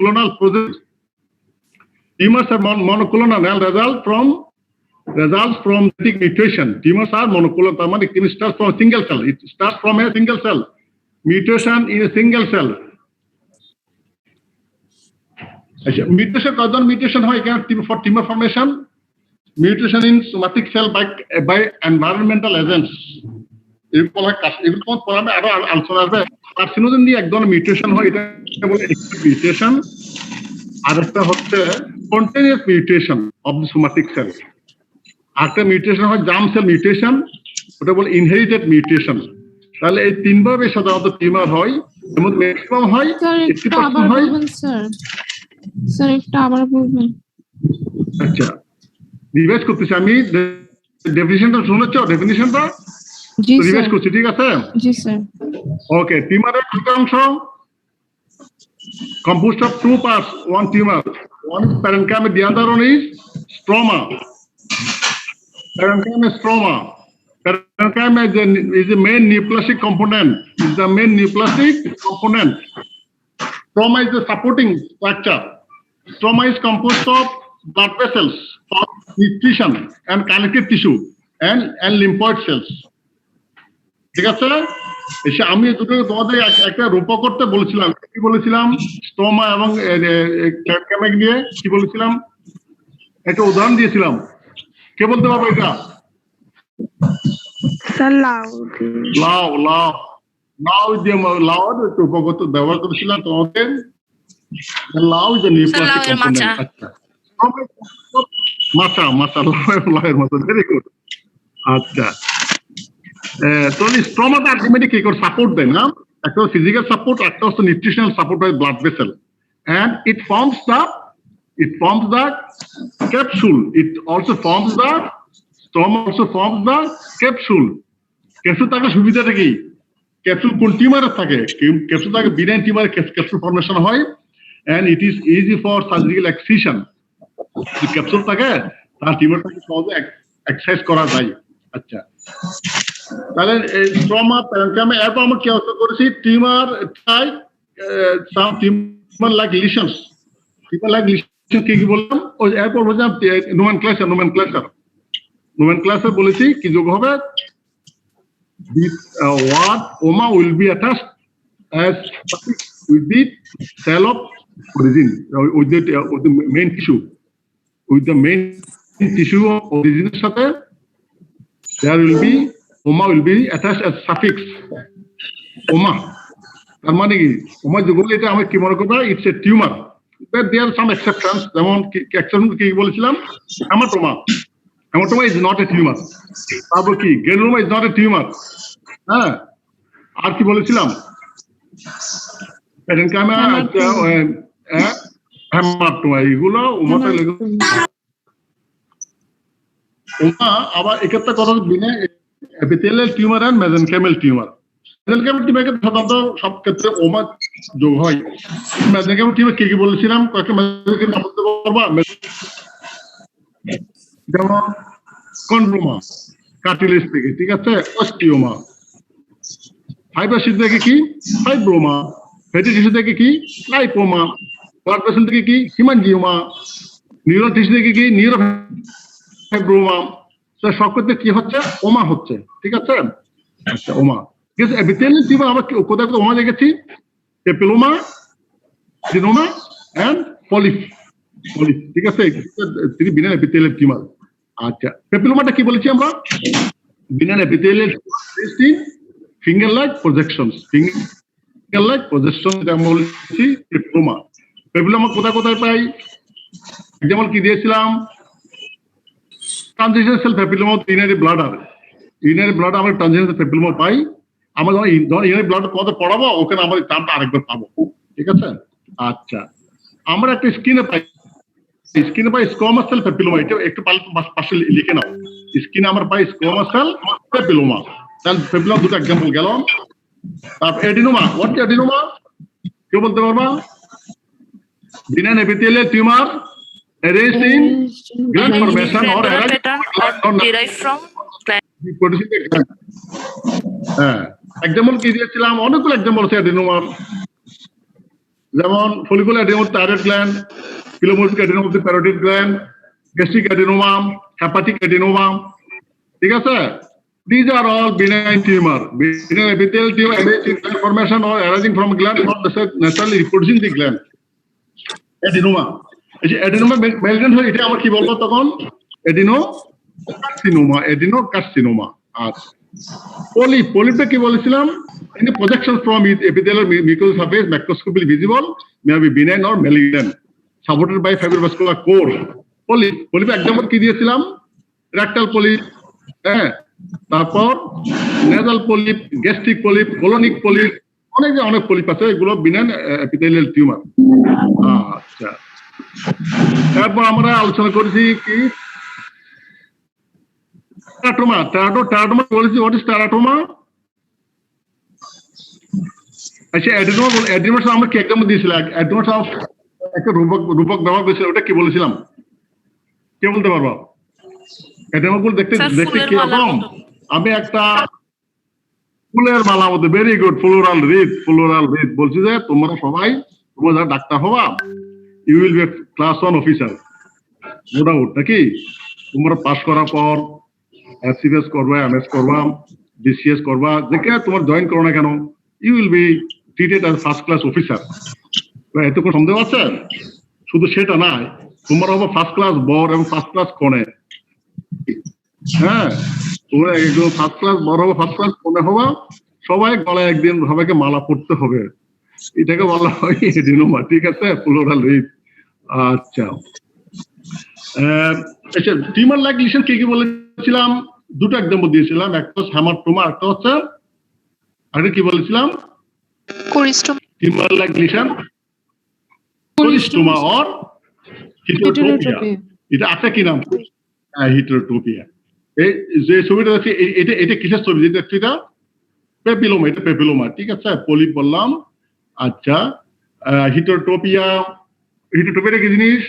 monoclonal process. Tumors are monoclonal results from genetic mutation. Tumors are monoclonal. It starts from a single cell. It starts from a single cell. Mutation in a single cell. Mutation causes mutation for tumor formation. Mutation in somatic cell by environmental agents. Carcinogen দিয়ে এক ধরনের mutation হয়, এটা বলে mutation, আর একটা হচ্ছে spontaneous mutation of the somatic cell. একটা mutation হয় জার্ম সেল মিউটেশন, ওটা বলে ইনহেরিটেড মিউটেশন। তাহলে এই তিনভাবে সাধারণত টিউমার হয়, এর মধ্যে ম্যাক্সিমাম হয় 80% হয়। স্যার একটু আবার বলবেন। আচ্ছা, রিভাইজ করতেছি আমি, ডেফিনিশনটা শুনেছো? ডেফিনিশনটা জি স্যার, রিভাইজ করছি, ঠিক আছে? জি স্যার। ওকে, টিউমারের দুটো অংশ, composed of two parts, one tumor, one is parenchyma, the other one is stroma. Parenchyma is stroma. Parenchyma is the main neoplastic component. Is the main neoplastic component. Stroma is the supporting structure. Stroma is composed of blood vessels for nutrition and connective tissue and lymphoid cells. ঠিক আছে? এসে আমি দুটো তোমাদের একটা রূপ করতে বলেছিলাম, কি বলেছিলাম? স্টোমা এবং প্যারেনকাইমা নিয়ে কি বলেছিলাম? একটা উদাহরণ দিয়েছিলাম, কে বলতে পারবে এটা? লাউ একটু উপগত ব্যবহার করেছিলাম তোমাদের। লাউ যে নিউপ্লাস্টিক কম্পোনেন্ট। আচ্ছা, মাছা লাউয়ের মতো, ভেরি গুড। আচ্ছা, তো স্ট্রমাটা আলটিমেটলি কি করে সাপোর্ট দেয় না? একটা ফিজিক্যাল সাপোর্ট, একটা হচ্ছে nutritional support by blood vessel, and it forms the capsule. It also forms the stroma, also forms the capsule. Capsule থাকে সুবিধাটা কি? ক্যাপসুল কোন টিউমারে থাকে? ক্যাপসুল থাকে বিনাইন টিউমারে ক্যাপসুল ফর্মেশন হয়, and it is easy for surgical excision. যে capsule থাকে তার টিউমারটাকে সহজে এক্সারসাইজ করা যায়। আচ্ছা, তাহলে স্ট্রমা, প্যারেনকাইমা, এরপর আমরা কি অর্থ করেছি? Tumour type, some tumour like lesions. Tumour like lesion কি বললাম? ওই এরপর বললাম নোমেনক্লেচার বলেছি কি যোগ হবে? This word oma will be attached as with the cell of origin, with the main tissue, with the main tissue of origin সাথে there will be oma will be attached as suffix oma. তার মানে কি? oma যোগ হলে এটা আমরা কি মনে করব? It's a tumor. But there are some exceptions. যেমন এক্সেপশন কি বলেছিলাম? Hematoma is not a tumor. তারপর কি? Granuloma is not a tumor. হ্যাঁ, আর কি বলেছিলাম? প্যারেনকাইমা, হেমাটোমা, এগুলো ওমাটা লেগে। ওমা আবার এক্ষেত্রে কথা benign epithelial tumour and mesenchymal tumour. Mesenchymal টিউমারকে সাধারণত সব ক্ষেত্রে ওমা যোগ হয়। মেসেনকাইমাল টিউমার কি বলেছিলাম? কয়েকটা মেসেনকাইমাল নাম বলতে পারবা? যেমন কন্ড্রোমা, কার্টিলেজ থেকে, ঠিক আছে? অস্টিওমা। ফাইব্রোসিস থেকে কি? ফাইব্রোমা। ফ্যাটি টিস্যু থেকে কি? লাইপোমা। ব্লাড ভেসেল থেকে কি? হিমানজিওমা। নিউরাল টিস্যু থেকে কি? নিউরোফাইব্রোমা। সব ক্ষেত্রে কি হচ্ছে? ওমা হচ্ছে, ঠিক আছে? আচ্ছা, ওমা। ঠিক আছে, এপিথেলিয়াল টিউমার আমরা কোথায় কোথায় ওমা দেখেছি? পেপিলোমা, সিনোমা এন্ড পলিপ, ঠিক আছে? তিনি বিনাইন এপিথেলিয়াল টিউমার। আচ্ছা, পেপিলোমাটা কি বলেছি আমরা? Benign epithelial finger-like projections, finger-like projections আমরা বলেছি পেপিলোমা। পেপিলোমা কোথায় পাই? যেমন কি দিয়েছিলাম? Transitional cell papilloma, urinary bladder আমরা ট্রানজিশনাল পেপিলোমা পাই। আমরা যখন ইউরিনারি ব্লাডার কত পড়াবো, ওখানে আমরা টার্মটা আরেকবার পাবো, ঠিক আছে? আচ্ছা, আমরা একটা স্কিনে পাই স্কোয়ামাস সেল পেপিলোমা। এটা একটু পাশে লিখে নাও। স্কিনে আমরা পাই স্কোয়ামাস সেল পেপিলোমা। তাহলে পেপিলোমা দুটো এক্সাম্পল গেল। তারপর এডিনোমা, হোয়াট ইজ এডিনোমা? কে বলতে পারবা? Benign epithelial tumour arranged in gland formation or derived from producing the gland. হ্যাঁ, এক্সাম্পল কি দিয়েছিলাম? অনেকগুলো এক্সাম্পল আছে এডিনোমার। যেমন follicular adenoma of the thyroid gland, pleomorphic adenoma of the parotid gland, gastric adenoma, hepatic adenoma, ঠিক আছে? These are all benign tumor. Benign epithelial tumor arising gland formation or arising from gland, not necessarily reproducing the gland. Adenoma. এই যে adenoma malignant হয়, এটা আমরা কি বলবো তখন? Adenocarcinoma. আচ্ছা। Polyp কি বলেছিলাম? Any projection from epithelial mucosal surface macroscopically visible may be benign or malignant, supported by fibrovascular core. Polyp example কি দিয়েছিলাম? Rectal polyp, হ্যাঁ, তারপর nasal polyp, gastric polyp, colonic polyp, অনেক polyp আছে, এগুলো benign epithelial tumor. আচ্ছা, তারপর আমরা আলোচনা করেছি কি teratoma বলেছি। what is teratoma? আচ্ছা, অ্যাডেনোমা আমরা কি একদম দিয়েছিলাম? অ্যাডেনোমা একটা রূপক ব্যবহার করেছিল, ওটা কি বলেছিলাম? কে বলতে পারবো? অ্যাডেনোমা গুলো দেখতে কি রকম? আমি একটা ফুলের মালা মতো, ভেরি গুড, ফ্লোরাল রিড বলছি যে তোমরা যারা ডাক্তার হবা, you will be class 1 officer, no doubt, নাকি? তোমরা পাস করার পর এসসিএস করবা, এমএস করবা, বিসিএস করবা, যেখানে তোমার জয়েন করো না কেন, you will be treated as first class officer. এতে কোনো সন্দেহ আছে? শুধু সেটা নয়, তোমরা হবো ফার্স্ট ক্লাস বর এবং ফার্স্ট ক্লাস কনে। হ্যাঁ, তোমরা একদম ফার্স্ট ক্লাস বর হবো, ফার্স্ট ক্লাস কনে হবা, সবাই গলায় একদিন সবাইকে মালা পড়তে হবে। এটাকে বলা হয় এডিনোমা, ঠিক আছে? Plural read. আচ্ছা, টিউমার লাইক লিশন কি বলেছিলাম? দুটো এক্সাম্পল দিয়েছিলাম, একটা হচ্ছে হেমাটোমা, একটা হচ্ছে আগে কি বলেছিলাম? Tumour like lesion, choristoma or heterotopia. এটা আছে কি নাম? হিটেরোটোপিয়া। এই যে ছবিটা আছে, এটা কিসের ছবি? যেটা পেপিলোমা, এটা পেপিলোমা, ঠিক আছে? পলিপ বললাম। আচ্ছা, হিটেরোটোপিয়া কি জিনিস?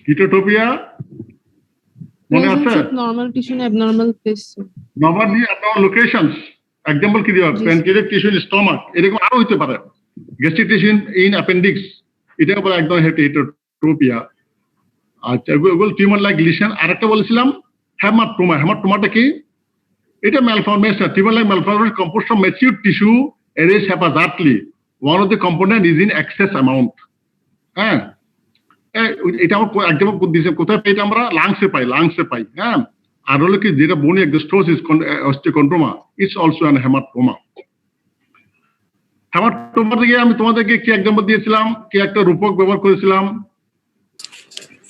হিটেরোটোপিয়া মনে আছে? Normal tissue abnormal place, normally abnormal locations. Example কি দিবা? প্যানক্রিয়াটিক টিস্যু ইন স্টমাক, এরকম আরো হতে পারে। গ্যাস্ট্রিক টিস্যু ইন অ্যাপেন্ডিক্স, এটা বলে একদম হিটেরোটোপিয়া। আচ্ছা, এগুলো টিউমার লাইক লিশন। আরেকটা বলেছিলাম হেমাটোমা। হেমাটোমাটা কি? এটা malformation, tumor like malformation composed from mature tissue arranged haphazardly. One of the component is in excess amount. হ্যাঁ, এটা আমার একদম কোথায় পাই? এটা আমরা লাংসে পাই। হ্যাঁ, আর হলো কি যেটা bony exostosis osteochondroma, it's also an haematoma. Haematoma থেকে আমি তোমাদেরকে কি এক্সাম্পল দিয়েছিলাম? কি একটা রূপক ব্যবহার করেছিলাম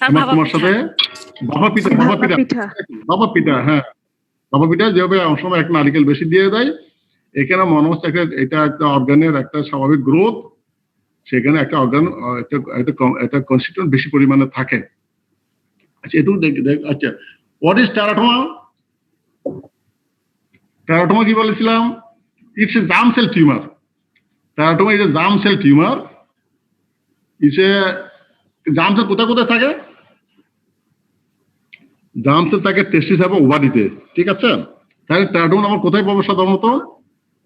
হেমাটোমার সাথে? বাবা পিঠা। হ্যাঁ, বাবা পিঠা যেভাবে অনেক সময় একটা নারিকেল বেশি দিয়ে দেয়, এখানে মনে হচ্ছে এটা একটা অর্গানের একটা স্বাভাবিক গ্রোথ, সেখানে একটা অর্গান একটা কনস্টিটিউয়েন্ট বেশি পরিমাণে থাকে। আচ্ছা, এটুকু আচ্ছা, হোয়াট ইজ টেরাটোমা? টেরাটোমা কি বলেছিলাম? It's a germ cell tumour. Teratoma is a germ cell tumour. Germ sell কোথায় থাকে? জার্ম সেল থাকে টেস্টিস এবং ওভারিতে, ঠিক আছে? তাহলে টেরাটোমা আমরা কোথায় পাবো? সাধারণত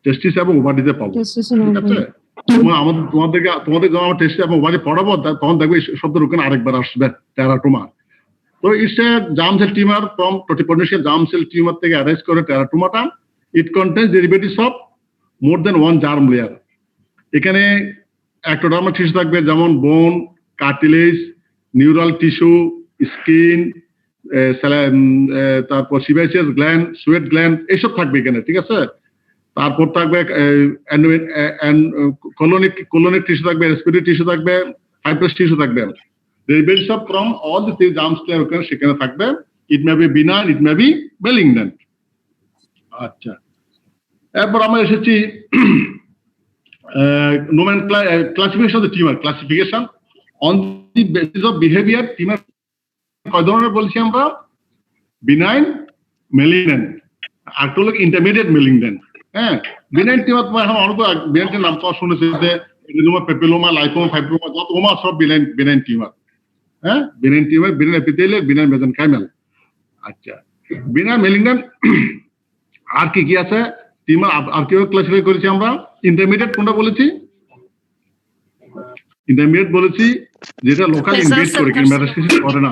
টেস্টিস এবং ওভারিতে পাবো, ঠিক আছে? তোমাদের যখন টেস্টিস এবং ওভারি পড়াবো, তখন দেখবে শব্দের ওখানে আরেকবার আসবে টেরাটোমা। তো it's a germ cell tumour from totipotential germ cell tumour থেকে অ্যারাইজ করে টেরাটোমাটা। It contains derivatives of more than one germ layer. এখানে এক্টোডার্মাল টিস্যু থাকবে, যেমন বোন, কার্টিলেজ, নিউরাল টিস্যু, স্কিন, তারপর সিবাসিয়াস গ্ল্যান্ড, সুয়েট গ্ল্যান্ড, এইসব থাকবে এখানে, ঠিক আছে? তারপর থাকবে কোলোনিক টিস্যু থাকবে, রেসপিরেটরি টিস্যু থাকবে, ফাইব্রাস টিস্যু থাকবে। Derivatives of from all the three germ layer ওখানে সেখানে থাকবে। It may be benign, it may be malignant. আচ্ছা, এরপর আমরা এসেছি classification of the tumor. Classification on the basis of behavior. tumor কয় ধরনের বলছি আমরা? বিনাইন, ম্যালিগন্যান্ট, আর তো লোক ইন্টারমিডিয়েট ম্যালিগন্যান্ট। হ্যাঁ, বিনাইন টিউমার তোমার এখন অনেক বিনাইনের নাম তো শুনেছে, যে এডিনোমা, পেপিলোমা, লাইপোমা, ফাইব্রোমা, যত ওমা সব বিনাইন টিউমার। হ্যাঁ, benign tumour, benign epithelial, benign mesenchymal. আচ্ছা, বিনাইন ম্যালিগন্যান্ট আর কি আছে? টিউমার আর কিভাবে ক্লাসিফাই করেছি আমরা? ইন্টারমিডিয়েট কোনটা বলেছি? ইন্টারমিডিয়েট বলেছি যেটা লোকাল Basal ইনভেট cell করে carcinoma. মেটাস্টেসিস করে না।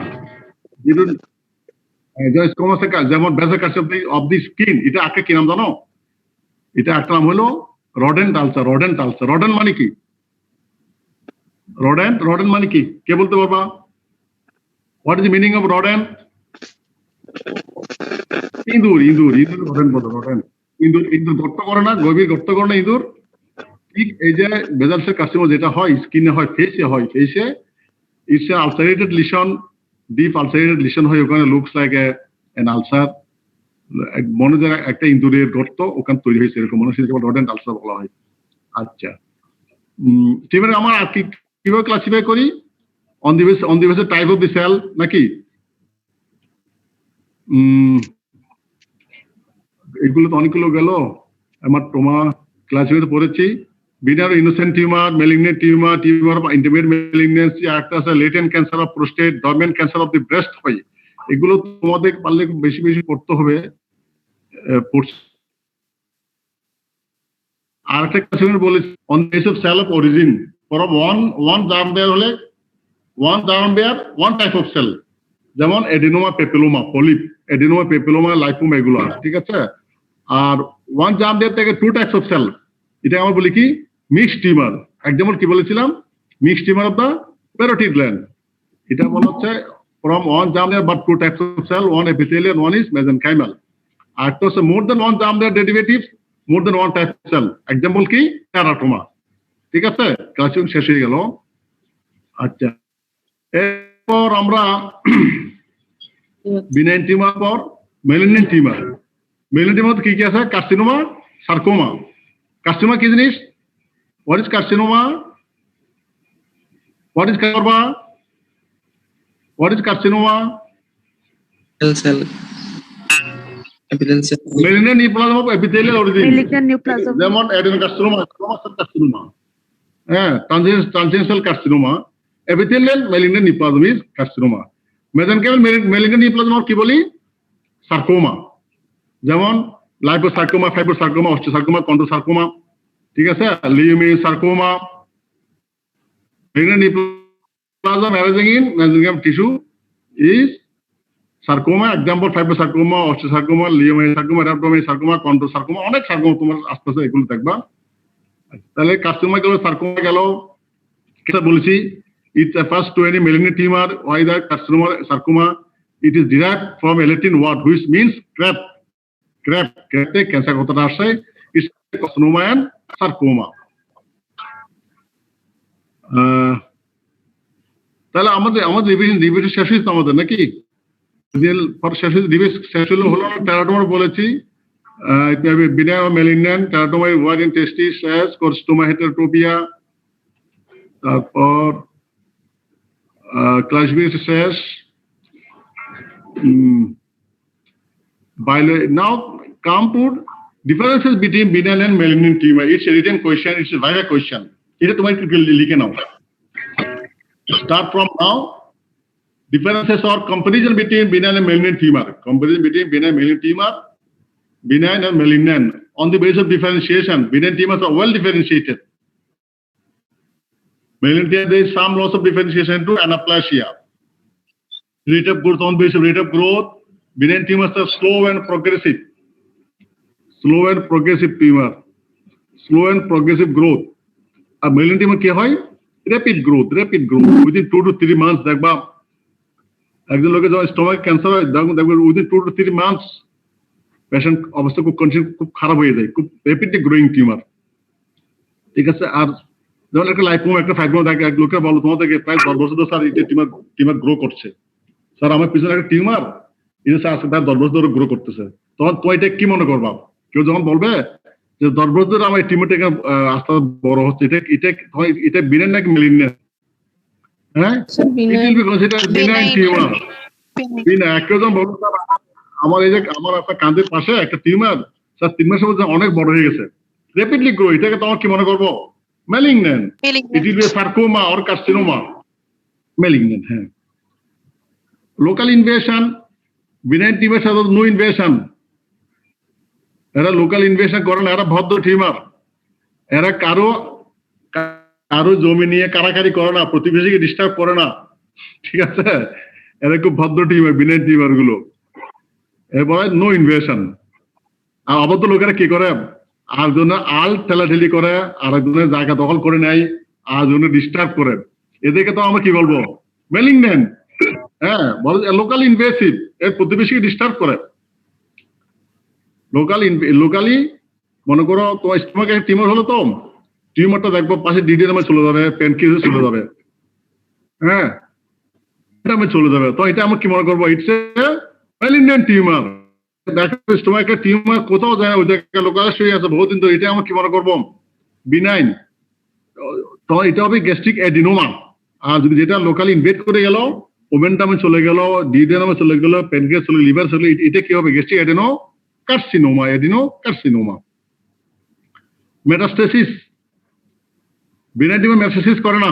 যেমন basal carcinoma of the skin, এটা একটা কি নাম জানো? এটা একটা নাম হলো rodent ulcer. Rodent ulcer, rodent মানে কি? রডেন্ট মানে কি? কে বলতে পারবা? What is the meaning of rodent? ইঁদুর রডেন্ট বলে। রডেন্ট ইঁদুর গর্ত করে না, গভীর গর্ত করে না ইঁদুর। ঠিক এই যে বেসাল সেল কার্সিনোমা যেটা হয় স্কিনে হয়, ফেসে it's a ulcerated lesion, deep ulcerated lesion হয়, ওখানে লুকস লাইক এন আলসার। মনে যায় একটা ইঁদুরের গর্ত ওখানে তৈরি হয়েছে, এরকম মনে হচ্ছে রডেন্ট আলসার বলা হয়। আচ্ছা, টিউমার আমার কিভাবে ক্লাসিফাই করি? On the basis type of the cell নাকি? এগুলো তো অনেকগুলো গেল। আমার তোমার ক্লাসিফাই পড়েছি benign or innocent tumour, malignant tumour, tumour of intermediate malignancy, একটা আছে latent cancer of prostate, dormant cancer of the breast হয়। এগুলো তোমাদের পারলে বেশি বেশি পড়তে হবে। আর একটা ক্লাসিফিকেশন বলেছি on the basis of cell of origin for one germ bear হলে ওয়ান টাইপ অফ সেল, যেমন adenoma papilloma, polyp, adenoma papilloma, lipoma, এগুলো ঠিক আছে। আর ওয়ান জার্ম বেয়ার থেকে টু টাইপস অফ সেল, এটা আমরা বলি কি মিক্সড টিউমার। এক্সাম্পল কি বলেছিলাম? Mixed tumour of the parotid gland. এটা বলা হচ্ছে from one germ bear but two types of cell, one epithelial, one is mesenchymal. আর একটা হচ্ছে more than one germ layer derivatives, more than one type of cell. Example কি? Teratoma. ঠিক আছে, classification শেষ হয়ে গেল। আচ্ছা, এরপর আমরা বিনাইন টিউমার পর মেলিগন্যান্ট টিউমার। মেলিগন্যান্ট টিউমার কি কি আছে? Carcinoma, sarcoma. কার্সিনোমা কি জিনিস? What is carcinoma? What is carba? What is carcinoma? cell, epithelial cell. Malignant neoplasm of epithelial origin, Malignant neoplasm. যেমন অ্যাডেনোকার্সিনোমা, স্কোমাস সেল কার্সিনোমা, হ্যাঁ, transitional carcinoma, epithelial malignant neoplasm is carcinoma. Mesenchymal malignant neoplasm কি বলি? Sarcoma, যেমন লাইপোসার্কোমা, ফাইব্রোসার্কোমা, osteosarcoma, chondrosarcoma. ঠিক আছে, leiomyosarcoma. Malignant neoplasm arising in mesenchymal tissue is sarcoma. Example fibrosarcoma, osteosarcoma, leiomyosarcoma, rhabdomyosarcoma, chondrosarcoma, অনেক sarcoma তোমার আস্তে এগুলো দেখবা। তাহলে কার্সিনোমা গেল, সার্কোমা গেল। এটা বলেছি it's refers to any malignant tumor, either carcinoma, sarcoma. It is derived from a Latin word which means crab. Crab cancer কথাটা আসে। It's carcinoma and sarcoma. তাহলে আমাদের রিভিশন শেষ হয়েছে আমাদের নাকি? শেষ হলো টেরাটোমা বলেছি। It may be benign or malignant. Teratoma is wide in testis, carcinoma, heterotopia. তারপর classification শেষ। Now come to differences between benign and malignant tumor. It's a written question, it's a viva question. এটা তোমার একটু লিখে নাও। Start from now. Differences or comparison between benign and malignant tumor. Comparison between benign and malignant tumor. Benign and malignant. On the basis of differentiation, benign tumors are well differentiated. Malignant there is some loss of differentiation to anaplasia. Rate of growth on basis of rate of growth. Benign tumors are slow and progressive. Slow and progressive tumor. Slow and progressive growth. A malignant tumor কি হয়? Rapid growth. Within 2 to 3 months দেখবা একজন লোকের যখন stomach cancer হয় দেখবেন within 2 to 3 months patient অবস্থা খুব খারাপ হয়ে যায়, খুব র্যাপিডলি গ্রোয়িং টিউমার। ঠিক আছে, আর যেমন একটা লাইপোমা, একটা ফাইব্রোমা থাকে, এক লোকের বলো তোমাদেরকে প্রায় 10 বছর ধরে স্যার এটা টিউমার গ্রো করছে, স্যার আমার পিছনে একটা টিউমার এটা স্যার আজকে প্রায় 10 বছর ধরে গ্রো করতেছে, তখন তুমি এটা কি মনে করবা? কেউ যখন বলবে যে 10 বছর ধরে আমার টিউমারটা আস্তে বড় হচ্ছে, এটা বিনাইন নাকি ম্যালিগন্যান্ট? হ্যাঁ, বিনাইন টিউমার। কেউ যখন বলবে স্যার আমার এই যে আমার একটা কাঁধের পাশে একটা টিউমার স্যার 3 মাসের মধ্যে অনেক বড় হয়ে গেছে, র্যাপিডলি গ্রো, এটাকে তোমার কি মনে করবো? Malignant. It will be a sarcoma or carcinoma. Malignant. হ্যাঁ। Local invasion. Benign tumors have no invasion. এরা লোকাল ইনভেস্টমেন্ট করে না, এরা ভদ্র টিউমার। এরা কারো জমি নিয়ে কারাকারি করে না, প্রতিবেশীকে ডিস্টার্ব করে না, ঠিক আছে? এরা খুব ভদ্র টিউমার, বিনাইন টিউমার গুলো। এরপরে নো ইনভেশন। আর অবদ্ধ লোকেরা কি করে, আর জন্য আল ঠেলাঠেলি করে, আর একজনের জায়গা দখল করে নেয়, আর জন্য ডিস্টার্ব করে। এদেরকে তো আমরা কি বলবো, মেলিগন্যান্ট। হ্যাঁ, লোকাল ইনভেসিভ, এর প্রতিবেশীকে ডিস্টার্ব করে। লোকালি মনে করো তোমার স্টমাকে টিউমার হলো, তো টিউমারটা দেখবো পাশে ডিডি নামে চলে যাবে, প্যানক্রিয়াসে চলে যাবে, হ্যাঁ, এটা আমি চলে যাবে। তো এটা আমরা কি মনে করবো, ইটস এ মেলিগন্যান্ট টিউমার। দেখো স্টমাকে টিউমার কোথাও যায়, ওই জায়গায় লোকালাইজ হয়ে আছে বহুদিন, তো এটা আমরা কি মনে করবো, বিনাইন। তো এটা হবে গ্যাস্ট্রিক অ্যাডিনোমা। আর যদি যেটা লোকালি ইনভেট করে গেল, ওমেন্টামে চলে গেল, ডিডি নামে চলে গেল, প্যানক্রিয়াস চলে, লিভার চলে, এটা কি হবে, gastric adeno carcinoma. Metastasis, benign tumour metastasis করে না।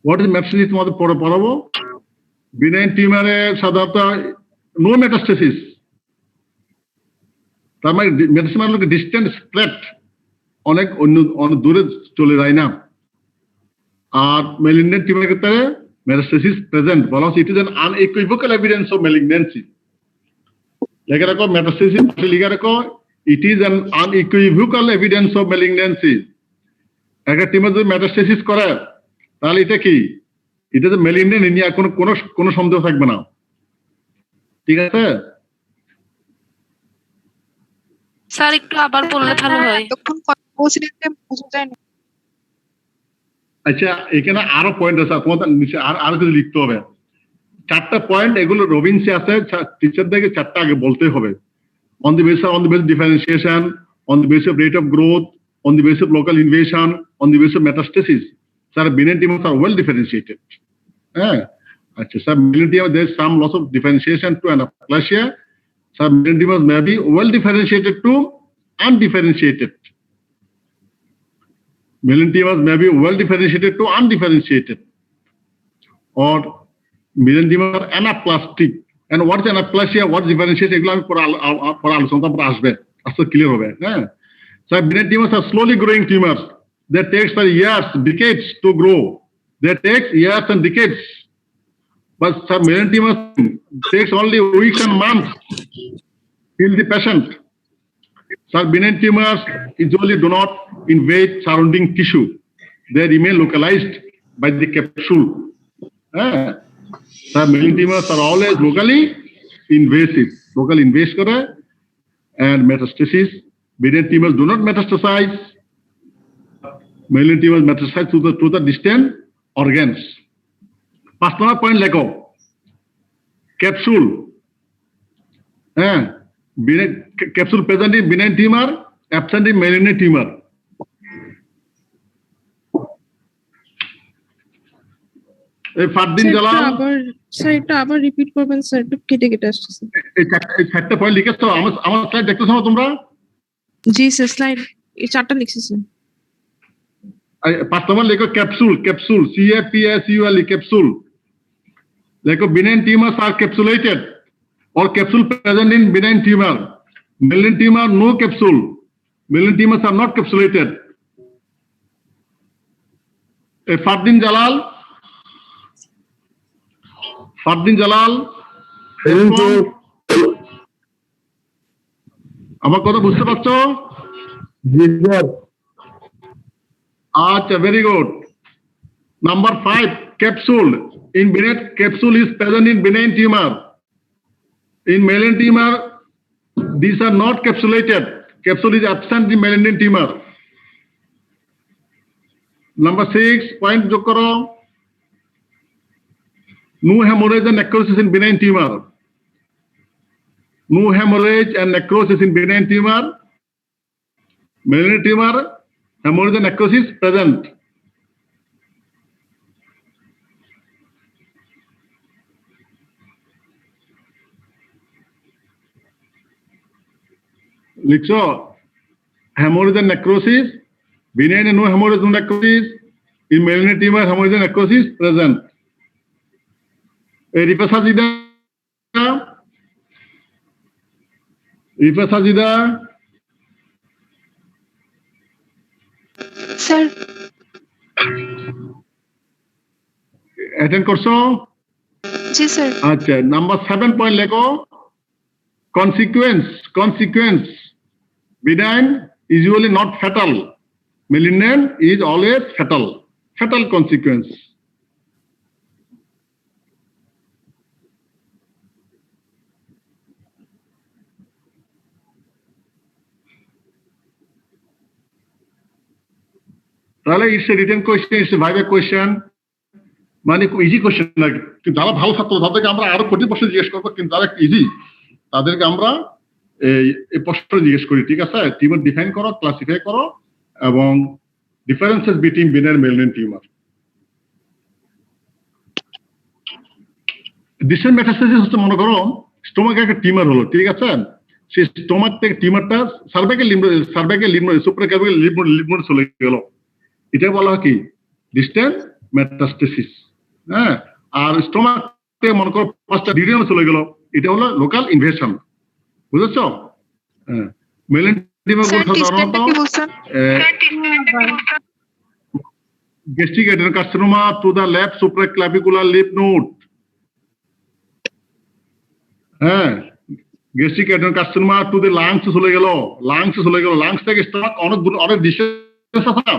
হোয়াট ইজ মেটাস্টেসিস তোমাদের পরে পড়াবো। বিনাইন টিউমারে সাধারণত নো মেটাস্টেসিস, তার মানে মেটাস্টেসিস মানে ডিস্টেন্স স্প্রেড, অনেক অনেক দূরে চলে যায় না। আর মেলিগন্যান্ট টিউমারের ক্ষেত্রে মেটাস্টেসিস প্রেজেন্ট, বলা হচ্ছে it is an unequivocal evidence of malignancy. লেখা রাখো মেটাস্টেসিস, লিখে রাখো it is an unequivocal evidence of malignancy. একটা টিউমার যদি মেটাস্টেসিস করে, তাহলে এটা কি, এটা যে মেলিগন্যান্ট নিয়ে কোনো সন্দেহ থাকবে না, ঠিক আছে? স্যার একটু আবার বললে ভালো হয়। তখন কথা বলছিলেন যে বোঝা যায় না। আচ্ছা, এখানে আরো পয়েন্ট আছে, তোমাদের নিচে আরো কিছু লিখতে হবে। 4টা পয়েন্ট, এগুলো রবিনসে আছে, টিচারদেরকে 4টা আগে বলতে হবে। on the basis differentiation, on the basis of rate of growth, on the basis of local invasion, on the basis of metastasis. Sir, benign tumors are well differentiated. Sir, benign tumors, there is some loss of differentiation to anaplasia. Sir, benign tumors may be well differentiated to undifferentiated. Benign tumors may be well differentiated to undifferentiated. Or benign tumors are anaplastic. And what is anaplasia, what is differentiation, এগুলো আমি পরে আলোচনা পরে আসবে, আস্তে clear হবে। হ্যাঁ, so benign tumors are slowly growing tumors. They take years, decades to grow. They take years and decades. But some benign tumors takes only weeks and months in the patient. So benign tumors usually do not invade surrounding tissue. They remain localized by the capsule. Sir, benign tumors are always locally invasive. Local invasive করে, and metastasis. Benign tumors do not metastasize. Malignant tumors metastasize to the distant organs. 5 number point লেখো, capsule. Capsule present in benign tumor, absent in malignant tumor. Fardin Jalal, sir এটা আবার repeat করবেন sir, একটু কেটে কেটে আসছে। এই 4টা পয়েন্ট লিখেছো, আমার স্লাইড দেখতেছো না তোমরা? জি স্যার, স্লাইড এই 4টা লিখছি স্যার। 5 নম্বর লেখো ক্যাপসুল, CAPSUL, ক্যাপসুল লেখো। benign tumors are capsulated or capsule present in benign tumor. Malignant tumor no capsule. Malignant tumors are not capsulated. Fardin Jalal, আমার কথা বুঝতে পারছো? আচ্ছা, very good. Number 5, capsule. In benign, capsule is present in benign tumor. In malignant tumor, these are not capsulated. Capsule is absent in malignant tumor. Number 6, point যোগ করো। No hemorrhage and necrosis in benign tumor. No hemorrhage and necrosis in benign tumor. Malignant tumor, hemorrhage and necrosis present. লিখছো hemorrhage and necrosis, benign and no hemorrhage and necrosis. In malignant tumor, hemorrhage and necrosis present. Rifa Sajida sir attend করছো? জি sir আচ্ছা, number 7 point লেখো, consequence benign usually not fatal, malignant is always fatal consequence. তাহলে it's a written question, it's a viva question, মানে খুব easy question না। কিন্তু যারা ভালো ছাত্র তাদেরকে আমরা আরো কঠিন প্রশ্ন জিজ্ঞেস করবো, কিন্তু যারা ইজি তাদেরকে আমরা এই প্রশ্ন জিজ্ঞেস করি। ঠিক আছে, টিউমার ডিফাইন করো, ক্লাসিফাই করো, এবং differences between benign malignant tumour. Distant metastasis হচ্ছে, মনে করো স্টোমাকে একটা টিউমার হলো, ঠিক আছে, সেই স্টোমাক থেকে টিউমারটা সার্ভাইকাল লিম্ফ সুপ্রাক্যাভিয়াল লিম্ফ নোডে চলে গেল, এটা বলা হয় কি ডিস্টেন্ট মেটাস্টেসিস। হ্যাঁ, আর স্টোমাক থেকে মনে করো 5টা ডিউরিয়ানে চলে গেল, এটা হলো লোকাল ইনভেশন। বুঝেছো? হ্যাঁ, মেলিগন্যান্ট টিউমার গুলো সাধারণত gastric adenocarcinoma to the left supraclavicular lymph node. হ্যাঁ, gastric adenocarcinoma to the lungs চলে গেল, লাংস থেকে স্টোমাক অনেক ডিস্টেন্স আছে,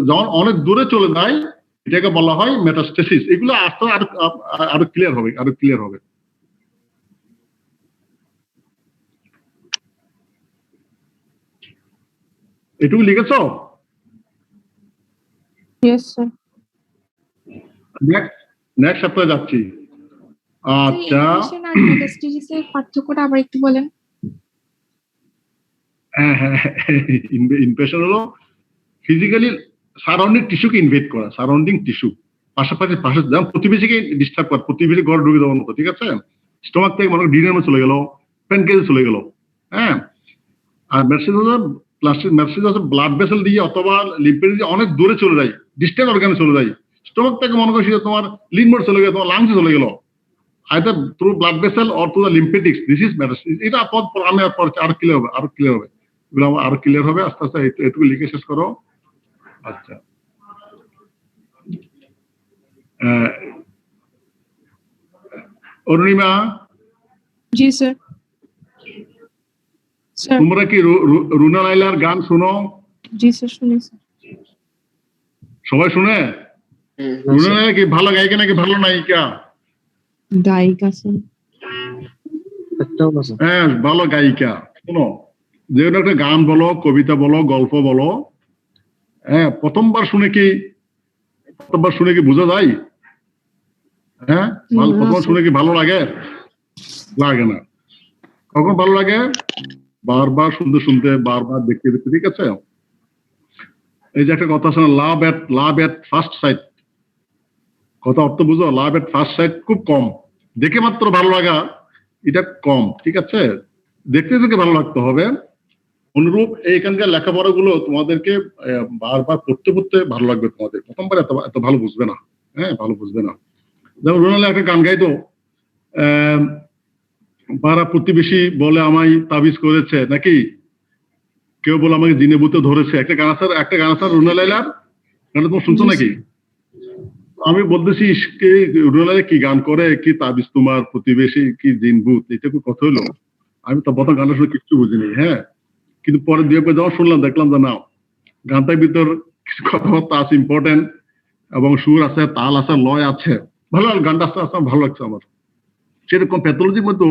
যখন অনেক দূরে চলে যায় এটাকে বলা হয় মেটাস্টেসিস। এগুলো আস্তে আরো ক্লিয়ার হবে। এটুকু লিখেছো? Yes, sir. নেক্সট সপ্তাহে যাচ্ছি। আচ্ছা, ইনফেকশন আর মেটাস্টেসিসের পার্থক্যটা আবার একটু বলেন। হ্যাঁ, ইনফেকশন হলো ফিজিক্যালি সারাউন্ডিং টিস্যুকে ইনভেড করা, সারাউন্ডিং টিস্যু পাশাপাশি যেমন প্রতিবেশীকে ডিস্টার্ব করা, প্রতিবেশী ঘরে ঢুকে দেওয়ার মতো। ঠিক আছে, স্টোমাক থেকে মনে ডিউরিয়ামে চলে গেল, প্যানক্রিয়াসে চলে গেল। হ্যাঁ, আর মেটাস্টেসিস হচ্ছে ব্লাড ভেসেল দিয়ে অথবা লিম্ফের দিয়ে অনেক দূরে চলে যায়, ডিস্টেন্ট অর্গানে চলে যায়। স্টোমাক থেকে মনে করছি তোমার লিম্ফ নোড চলে গেল, তোমার লাংসে চলে গেল, either through blood vessel or through the lymphatics. This is metastasis. এটা আমি আরো ক্লিয়ার হবে এগুলো আরো ক্লিয়ার হবে আস্তে আস্তে। এটুকু লিখে শেষ করো। আচ্ছা, অরুণিমা, জি স্যার। স্যার তোমরা কি রুনা লাইলার গান শুনো? জি স্যার, শুনি স্যার। সবাই শুনে? রুনা লাইলা কি ভালো গায়িকা নাকি ভালো নায়িকা? গায়িকা স্যার। হ্যাঁ, ভালো গায়িকা। শোনো, যে কোনো একটা গান বলো, কবিতা বলো, গল্প বলো, হ্যাঁ, প্রথমবার শুনে কি বোঝা যায়? হ্যাঁ, প্রথমবার শুনে কি ভালো লাগে? লাগে না। কখন ভালো লাগে? বারবার শুনতে বারবার দেখতে। ঠিক আছে, এই যে একটা কথা শোনো, লাভ এট ফার্স্ট সাইট, কথা অর্থ বুঝো? লাভ এট ফার্স্ট সাইট খুব কম, দেখে মাত্র ভালো লাগা এটা কম। ঠিক আছে, দেখতে ভালো লাগতে হবে। অনুরূপ এইখানকার লেখাপড়া গুলো তোমাদেরকে বারবার পড়তে ভালো লাগবে তোমাদের, প্রথমবার এত ভালো বুঝবে না। হ্যাঁ, ভালো বুঝবে না। যেমন রোনাল্ডো একটা গান গাইতো, পাড়া প্রতিবেশী বলে আমায় তাবিজ করেছে, নাকি কেউ বলে আমাকে দিনে বুতে ধরেছে, একটা গান আছে রোনাল্ডোর গানটা তোমার শুনছো নাকি? আমি বলতেছি রোনাল্ডো কি গান করে, কি তাবিজ তোমার প্রতিবেশী, কি দিন ভূত, এটা কি কথা হলো? আমি তো প্রথম গানটা শুনে কিচ্ছু বুঝিনি। হ্যাঁ, কিন্তু পরে দুই একবার যখন শুনলাম দেখলাম যে না, গানটার ভিতর কিছু কথাবার্তা আছে ইম্পর্টেন্ট, এবং সুর আছে, তাল আছে, লয় আছে, ভালো গানটা আস্তে আস্তে ভালো লাগছে আমার। সেরকম প্যাথোলজির মধ্যে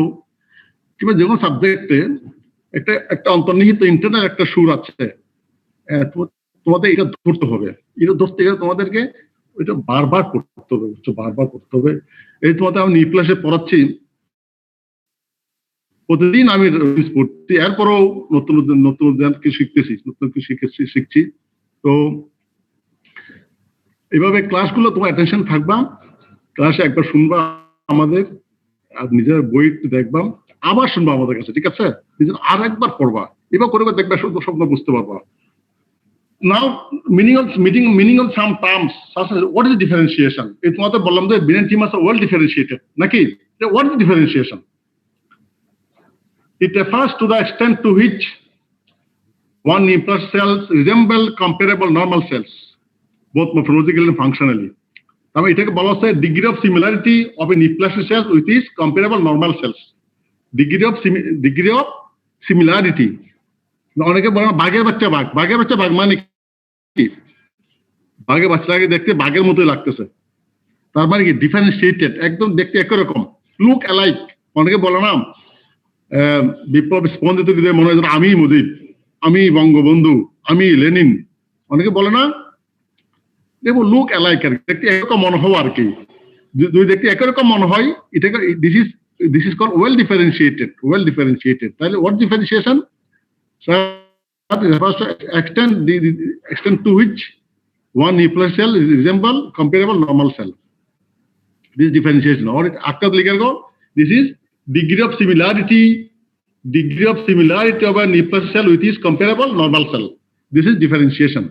কিংবা যে কোনো সাবজেক্টে একটা অন্তর্নিহিত ইন্টারনাল একটা সুর আছে, তোমাদের এটা ধরতে হবে। এটা ধরতে গেলে তোমাদেরকে ওইটা বারবার করতে হবে। এই তোমাদের আমি নিউক্লিয়াসে পড়াচ্ছি প্রতিদিন, আমি পড়ছি, এরপরও নতুন শিখছি। তো এইভাবে ক্লাসগুলো তোমার অ্যাটেনশন থাকবা, ক্লাসে একবার শুনবা আমাদের, আর নিজের বই দেখবা, আবার শুনবা আমাদের কাছে। ঠিক আছে, আর একবার পড়বা, এবার করে দেখবা স্বপ্ন বুঝতে পারবা। Now, meaning of some terms, such as what is differentiation? এই তোমাদের বললাম যে benign tumors are well differentiated, নাকি? What is differentiation? It refers to the extent to which one nucleus cells resemble comparable normal cells, both morphologically and functionally. তবে এটাকে বলা হচ্ছে degree of similarity of a nucleus cells with is comparable normal cells. Degree of similarity. অনেকে বলে বাঘের বাচ্চা বাঘ, বাঘের বাচ্চা বাঘ মানে কি? বাঘের বাচ্চাটাকে দেখতে বাঘের মতোই লাগতেছে, তার মানে কি ডিফারেন্সিয়েটেড, একদম দেখতে একই রকম, লুক অ্যালাইক। অনেকে বলে না বিপ্লব স্পন্দিত হৃদয়ে মনে হয় আমি মুজিব, আমি বঙ্গবন্ধু, আমি লেনিন, অনেকে বলে না, দেখবো লুক অ্যালাইক আর দেখতে একরকম মনে হয় আর কি। যদি দেখতে একই রকম মনে হয়, এটাকে this is called well differentiated. তাহলে what differentiation? extent to which one nuclear cell resemble comparable normal cell. This differentiation, or after the legal go, this is degree of similarity of a nuclear cell with its comparable normal cell. This is differentiation.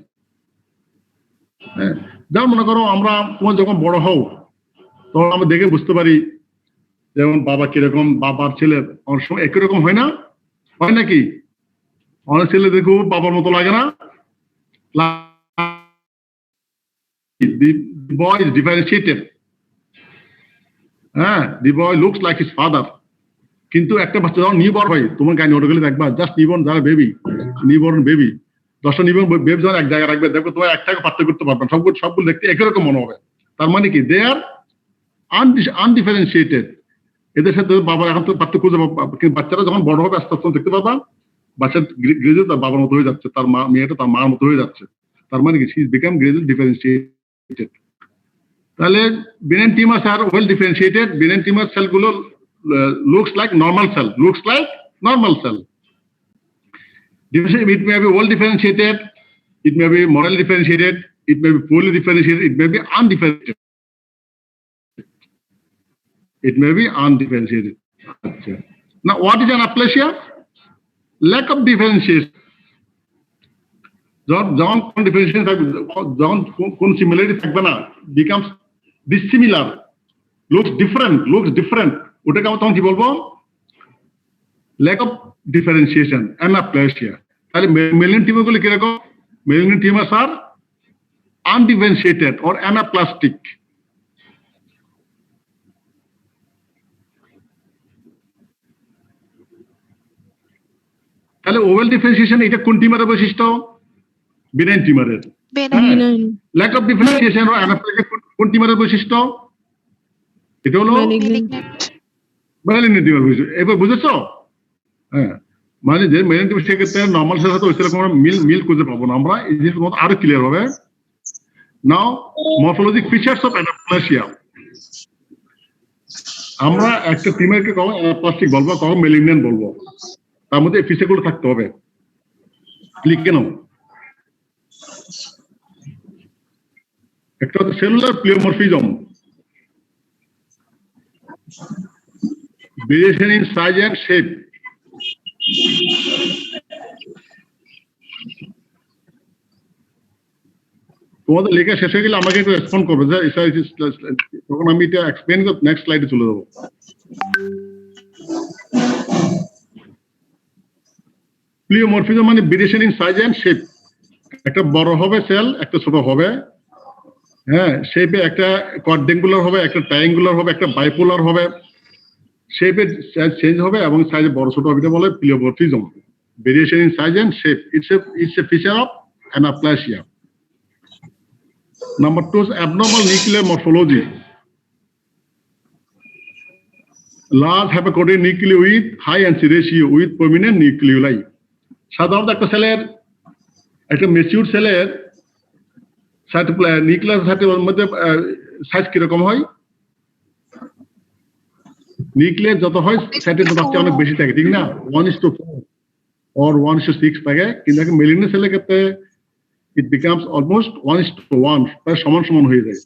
যেমন মনে করো আমরা তোমার যখন বড় হও তখন আমরা দেখে বুঝতে পারি যেমন বাবা কিরকম, বাবার ছেলে অনেক সময় একই রকম হয় না, হয় নাকি? অনেক ছেলে দেখো বাবার মতো লাগে না। The boy is differentiated. The boy looks like his father. কিন্তু একটা বাচ্চা যখন নিউবর্ন হয়, তোমার গায়ে ওটা গেলে দেখবা জাস্ট নিউবর্ন যারা নিউবর্ন বেবি, 10টা নিউবর্ন বেবি যখন এক জায়গায় রাখবে দেখো তোমার একটাকে পার্থক্য করতে পারবে না, সবগুলো দেখতে একই রকম মনে হবে। তার মানে কি দে আর আনডিফারেন্সিয়েটেড। এদের সাথে বাবার এখন তো পার্থক্য খুঁজে পাবা, কিন্তু বাচ্চারা যখন বড় হবে আস্তে আস্তে দেখতে পাবা বাচ্চা গ্রেজুয়েট তার বাবার মতো হয়ে যাচ্ছে, তার মেয়েটা তার মার মতো হয়ে যাচ্ছে। তার মানে কি বিকাম গ্রেজুয়েট ডিফারেন্সিয়েটেড। তাহলে Benin tumour are well differentiated. Benin tumour সেলগুলো looks like normal cell. It may be well differentiated, it may be morally differentiated, it may be poorly differentiated, it may be undifferentiated. Now, what is anaplasia? Lack of differentiation. যখন কোন differentiation থাকবে, যখন কোন similarity থাকবে না, becomes dissimilar, looks different, ওটাকে আমরা তখন কি বলবো? Lack of differentiation, anaplasia. তাহলে মেলিগন্যান্ট টিউমার গুলো কিরকম? Malignant tumours are undifferentiated or anaplastic. তাহলে ওভাল ডিফারেন্সিয়েশন এটা কোন টিউমারের বৈশিষ্ট্য? বেনিন টিউমারের। Lack of differentiation or anaplasia কোন টিউমারের বৈশিষ্ট্য? এটা হলো মেলিগন্যান্ট টিউমার বৈশিষ্ট্য। এবার বুঝেছো? মানে যে মেলিগন্যান্ট টিউমার সেক্ষেত্রে নর্মাল সেলের সাথে ওই সেরকম মিল খুঁজে পাবো না আমরা। এই জিনিসগুলো আরো ক্লিয়ার হবে। নাও মরফোলজিক ফিচার্স অফ অ্যানাপ্লেসিয়া। আমরা একটা টিউমারকে কখনো অ্যানাপ্লাস্টিক বলবো, কখনো মেলিগন্যান্ট বলবো, তার মধ্যে এই ফিচারগুলো থাকতে হবে। লিখে নাও। একটা হচ্ছে cellular প্লিওমরফিজম, variation in size and shape. তোমাদের লেখা শেষ হয়ে গেলে আমাকে একটু রেসপন্ড করবে, তখন আমি এটা এক্সপ্লেন করে নেক্সট স্লাইডে চলে যাবো। প্লিওমরফিজম মানে variation in size and shape. একটা বড় হবে সেল, একটা ছোট হবে। শেপে একটা কোয়াড্রাঙ্গুলার হবে, একটা ট্রায়াঙ্গুলার হবে, একটা বাইপোলার হবে। শেপে চেঞ্জ হবে এবং সাইজে বড় ছোট হবে, এটা বলে pleomorphism. Variation in size and shape, it's a feature of anaplasia. Number 2 is abnormal nuclear morphology. Large hypocotyl nuclei with high NC ratio with prominent nucleoli. সাধারণত একটা সেলের, একটা ম্যাচিউর সেলের নিউক্লিয়াস সাইটের মধ্যে সাইজ কিরকম হয়? নিউক্লিয়াস যত হয় সাইটের মধ্যে অনেক বেশি থাকে, ঠিক না? 1:4 or 1:6 থাকে। কিন্তু একটা মেলিগন্যান্ট সেলের ক্ষেত্রে it becomes almost 1:1, প্রায় সমান সমান হয়ে যায়।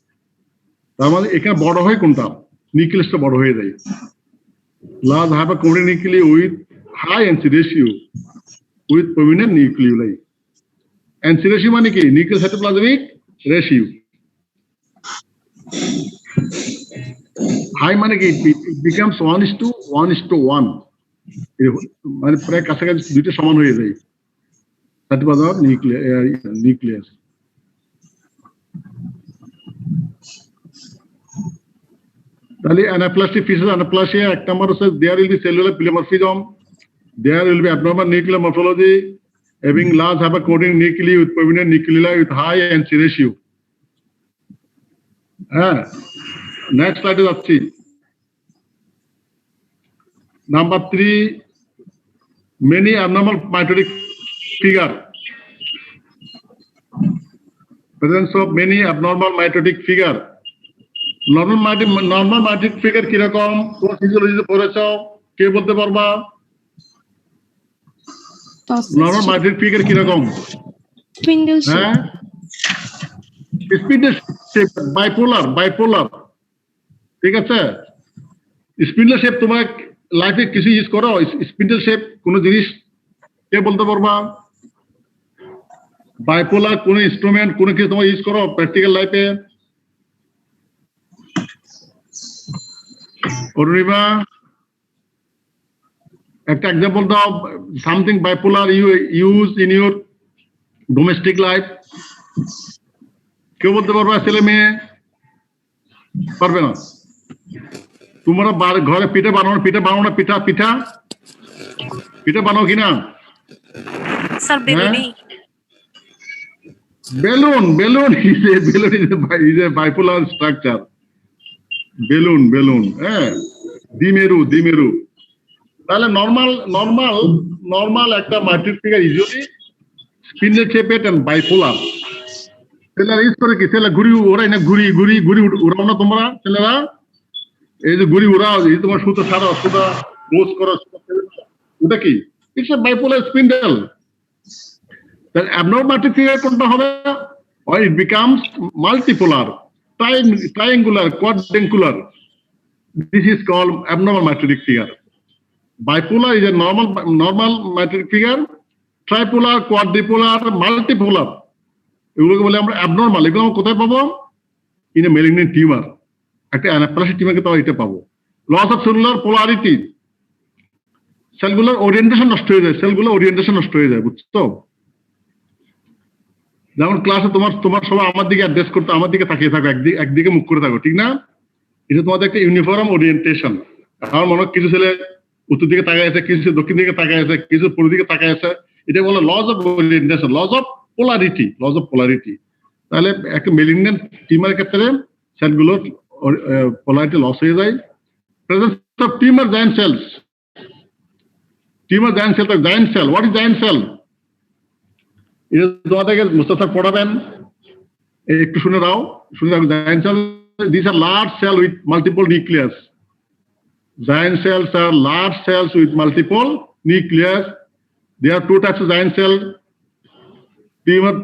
তার মানে এখানে বড় হয় কোনটা? নিউক্লিয়াসটা বড় হয়ে যায়। লার্জ হাইপোকোটিল nuclei with high NC ratio with prominent nucleoli. NC ratio মানে কি? Nucleus cytoplasmic ratio. হাই মানে কি? it becomes 1:1. মানে প্রায় কাছাকাছি দুইটা সমান হয়ে যায় সার্টিফাইড নিউক্লিয়াস। তাহলে অ্যানাপ্লাস্টিক ফিচার অ্যানাপ্লাসিয়া এক নম্বর হচ্ছে there will be cellular pleomorphism, there will be abnormal nuclear morphology having large hypercoating nuclei with prominent nuclei with high NC ratio. হ্যাঁ, নেক্সট স্লাইডে যাচ্ছি। Number 3, many abnormal mitotic figure. Presence of many abnormal mitotic figure. Normal mitotic figure কিরকম কোন ফিজিওলজিতে পড়েছো কে বলতে পারবা? Normal mitotic figure কিরকম? Spindle shape. হ্যাঁ, স্পিন্ডল শেপ, বাইপোলার, ঠিক আছে। স্পিন্ডল শেপ তোমার লাইফে কিছু ইউজ করো? স্পিন্ডল শেপ কোন জিনিস কে বলতে পারবা? বাইপোলার কোন ইনস্ট্রুমেন্ট কোন কিছু তোমার ইউজ করো প্র্যাকটিক্যাল লাইফে? অরুণিমা একটা এক্সাম্পল দাও, something bipolar you use in your domestic life. কেউ বলতে পারবা? ছেলে মেয়ে পারবে না? তোমরা ঘরে পিঠা বানাও না? পিঠা বানাও কিনা? Balloon is a bipolar structure. Balloon, হ্যাঁ, দ্বিমেরু। তাহলে নর্মাল একটা mitotic figure usually spindle shaped and bipolar. ছেলেরা ইউজ করে কি? ছেলেরা ঘুড়ি ওড়াই না? ঘুড়ি উড়াও না তোমরা ছেলেরা? এই যে ঘুড়ি উড়াও, এই তোমার সুতো ছাড়ো, সুতো রোজ করো, ওটা কি? It's a bipolar spindle. তাহলে অ্যাবনর্মাল মাইটোটিক ফিগার কোনটা হবে? or it becomes multipolar, triangular, quadrangular. This is called abnormal mitotic figure. Bipolar is a normal mitotic figure. Tripolar, quadripolar, multipolar. এগুলোকে বলে আমরা abnormal। এগুলো আমরা কোথায় পাবো? In a malignant tumor. একটা অ্যানাপ্লাস্টিক টিউমারকে তো এটা পাবো। লস অফ সেলুলার পোলারিটি, সেলগুলোর ওরিয়েন্টেশন নষ্ট হয়ে যায়, বুঝছো? যেমন ক্লাসে তোমার সবাই আমার দিকে অ্যাড্রেস করতে, আমার দিকে তাকিয়ে থাকো, একদিকে মুখ করে থাকো, ঠিক না? এটা তোমাদের একটা ইউনিফর্ম ওরিয়েন্টেশন। আমার মনে হয় কিছু ছেলে উত্তর দিকে তাকায় আছে, কিছু দক্ষিণ দিকে তাকায় আছে, কিছু পূর্ব দিকে তাকায় আছে। এটা বলে loss of orientation, loss of polarity. তাহলে একটা মেলিগন্যান্ট টিউমারের ক্ষেত্রে সেলগুলোর পোলারিটি লস হয়ে যায়। Presence of tumour giant cells. Giant cell, what is giant cell? এটা তোমাদেরকে মুস্তাফা পড়াবেন, একটু শুনে দাও। Giant cell, these are large cells with multiple nucleus. Giant cells are large cells with multiple nucleus. There are two types of giant cells: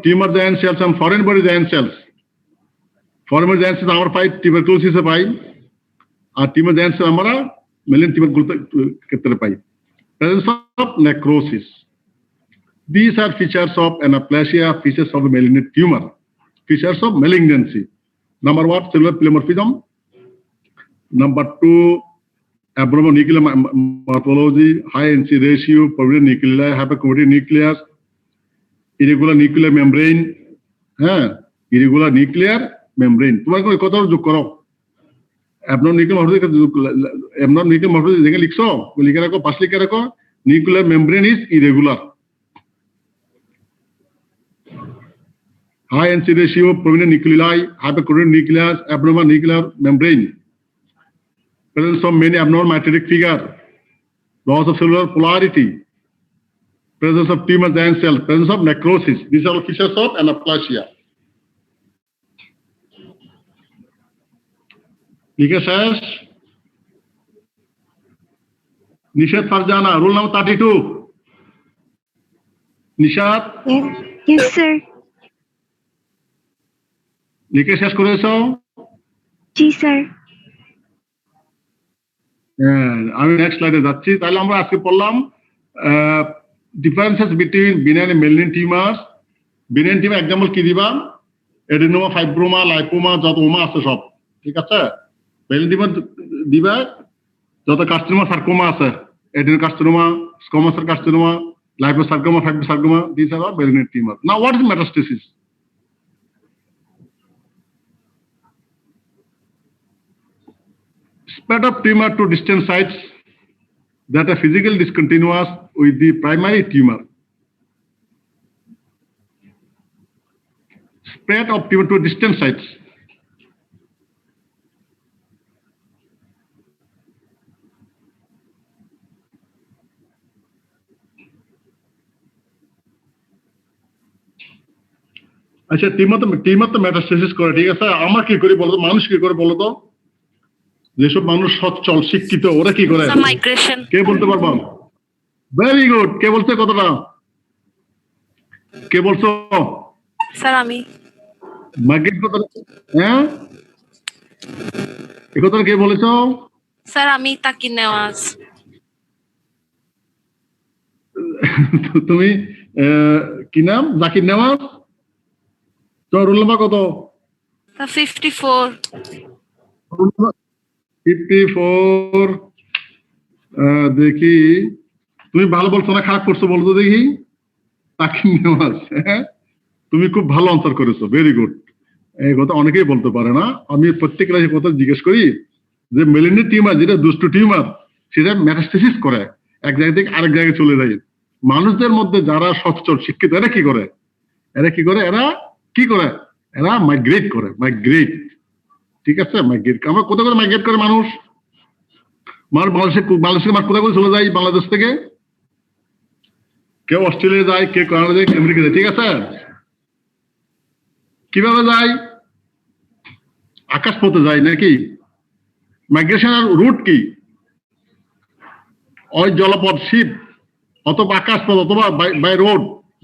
tumor giant cells and foreign body giant cells. Foreign body giant cells আমরা পাই tuberculosis পাই, আর tumor giant cells আমরা malignant tumor ক্ষেত্রে পাই। Presence of necrosis. These are features of anaplasia, features of malignant tumor, features of malignancy. Number 1, cellular polymorphism. Number 2, abnormal nuclear morphology, high NC ratio, prominent nuclei, hypercoated nucleus, irregular nuclear membrane. Irregular nuclear membrane. তোমার কত যোগ করো? abnormal nuclear morphology দেখে লিখছো, লিখে রাখো, পাশ লিখে রাখো। Nuclear membrane is irregular. High NC ratio, prominent nuclei, hypercoated nucleus, abnormal nuclear membrane. Presence of many abnormal mitotic figure, loss of cellular polarity, presence of tumor giant cell, presence of necrosis. These are all features of anaplasia. লিখে শেষ? Nishat Farzana, roll number 32। Nishat? Yes, sir. লিখে শেষ করেছো? জি sir. আমি next স্লাইডে যাচ্ছি। তাহলে আমরা আজকে পড়লাম differences between benign and malignant tumours. Benign tumour example কি দিবা? এডিনোমা, ফাইব্রোমা, লাইপোমা, যত ওমা আছে সব, ঠিক আছে? মেলিগন্যান্ট টিউমার দিবা যত কার্সিনোমা, সার্কোমা আছে, adenocarcinoma, squamous cell carcinoma, liposarcoma, fibrosarcoma. These are all malignant tumors. Now, what is metastasis? Spread of tumor to distant sites that are physically discontinuous with the primary tumor. Spread of tumor to distant sites. আচ্ছা, টিমার তো metastasis করে, ঠিক আছে। আমরা কি করি বলতো, মানুষ কি করে বলতো? যেসব মানুষ সচ্ছল শিক্ষিত ওরা কি করে? মাইগ্রেশন। কে বলতে পারবো? Very good. কে বলছে কথাটা? কে বলছো? স্যার আমি। মাইগ্রেট কথা, হ্যাঁ, এ কথাটা কে বলেছো? স্যার আমি তাকি নেওয়াজ। তুমি কি নাম? জাকির নেওয়াজ। তোমার রোল নাম্বার কত? 54। 54। দেখি, তুমি ভালো বলছো না খারাপ করছো বলতো দেখি। জাকির নেওয়াজ, হ্যাঁ, তুমি খুব ভালো আনসার করেছো, ভেরি গুড। এই কথা অনেকেই বলতে পারে না। আমি প্রত্যেক রাশি কথা জিজ্ঞেস করি যে মেলিগন্যান্ট টিউমার যেটা দুষ্ট টিউমার সেটা মেটাস্টেসিস করে, এক জায়গা থেকে আরেক জায়গায় চলে যায়। মানুষদের মধ্যে যারা সচ্ছল শিক্ষিত এরা কি করে? এরা মাইগ্রেট করে, মাইগ্রেট, ঠিক আছে, মাইগ্রেট। আমরা কোথায় কোথায় মাইগ্রেট করে মানুষ? বাংলাদেশে কোথায় কোথায় চলে যায় বাংলাদেশ থেকে? কেউ অস্ট্রেলিয়া যায়, কেউ কানাডা যায়, আমেরিকা যায়, ঠিক আছে। কিভাবে যায়? আকাশপথে যায় নাকি? মাইগ্রেশনের রুট কি? ওই জলপথ, শিপ, অথবা আকাশপথ, অথবা by road,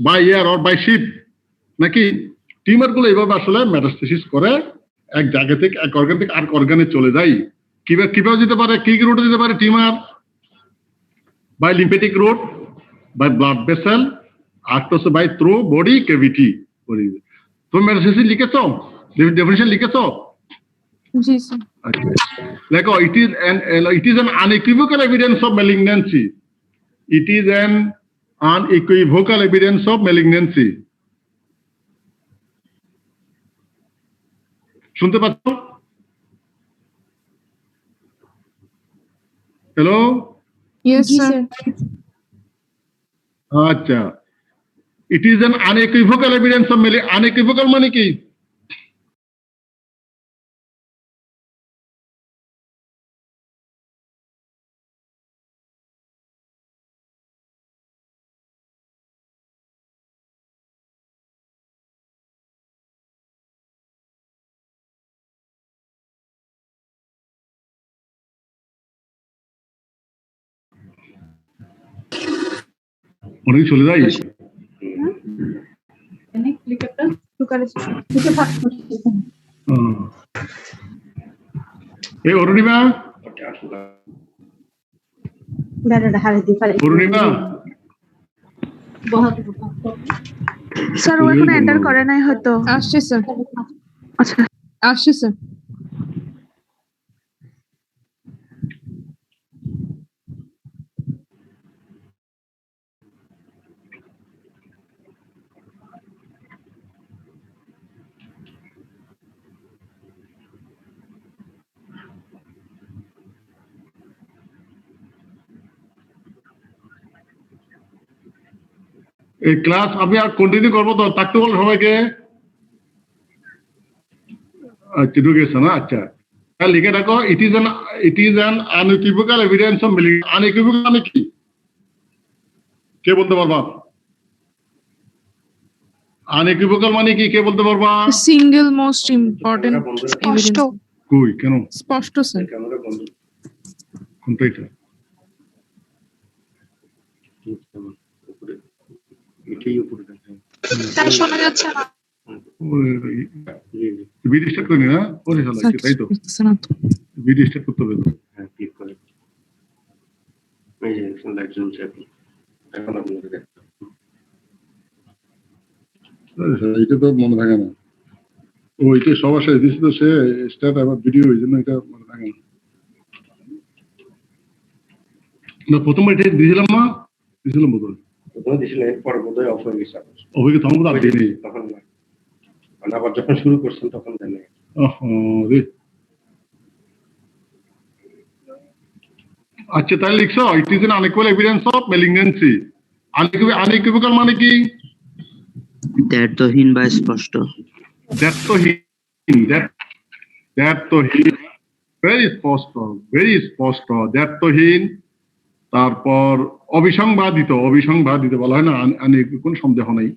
by air or by ship, নাকি? টিউমার গুলো এইভাবে আসলে মেটাস্টেসিস করে, এক জায়গা থেকে এক অর্গান থেকে আরেক অর্গানে চলে যায়। কিভাবে যেতে পারে? কি রুটে যেতে পারে tumour? By lymphatic route, by blood vessel, আর তো বাই থ্রু বডি ক্যাভিটি। তুমি মেটাস্টেসিস লিখেছো? ডেফিনিশন লিখেছো? জি স্যার। দেখো, it is an unequivocal evidence of malignancy. It is an unequivocal evidence of malignancy. শুনতে পাচ্ছ? হ্যালো, ইয়েস জি স্যার। স্যার। আচ্ছা, it is an unequivocal evidence of unequivocal মানে কি? অনেক চলে যায়। এই অরুণিমা, অরুণিমা, স্যার ও এখন এন্টার করে নাই হয়তো। আসছে স্যার। আচ্ছা, আসছে স্যার। এই ক্লাস আমি আর কন্টিনিউ করবো তো? থাকতে বল সবাইকে। আচ্ছা, ঢুকেছে না? আচ্ছা, তাহলে লিখে রাখো, it is an unequivocal evidence of malignancy. Unequivocal মানে কি? কে বলতে পারবা? আনইকুইভোকাল মানে কি? কে বলতে পারবা? Single most important evidence. কই, কেন? স্পষ্ট স্যার। কোনটা এটা? তাই শোনা যাচ্ছে না। ভিডিও স্টার্ট করি না? ওরে শালা, তাই তো ভিডিও স্টার্ট করতে হবে। হ্যাঁ, ক্লিক করে এই যে লাইট জ্বলছে এখন আপনাদের দেখতে। এটা তো মনে থাকে না। ও এটা সবার সাথে দিচ্ছে তো, সে স্টার্ট আবার ভিডিও, এই জন্য এটা মনে থাকে না। না প্রথমবার এটা দিয়েছিলাম না, দিয়েছিলাম বোধহয়। প্রথমে দিছিল, এরপর বোধহয় অফ হয়ে গেছে আপনার। অভিজ্ঞ তখন বোধহয় আর দিইনি। তখন না, মানে আবার যখন শুরু করছেন তখন দেন নাই। রে। আচ্ছা তাহলে লিখছো it is an unequal evidence of malignancy. Unequivocal মানে কি? দ্ব্যর্থহীন বা স্পষ্ট। দ্ব্যর্থহীন, দ্ব্যর্থহীন, ভেরি স্পষ্ট, ভেরি স্পষ্ট, দ্ব্যর্থহীন। তারপর অবিসংবাদিত, অবিসংবাদিত বলা হয় না, কোন সন্দেহ নেই।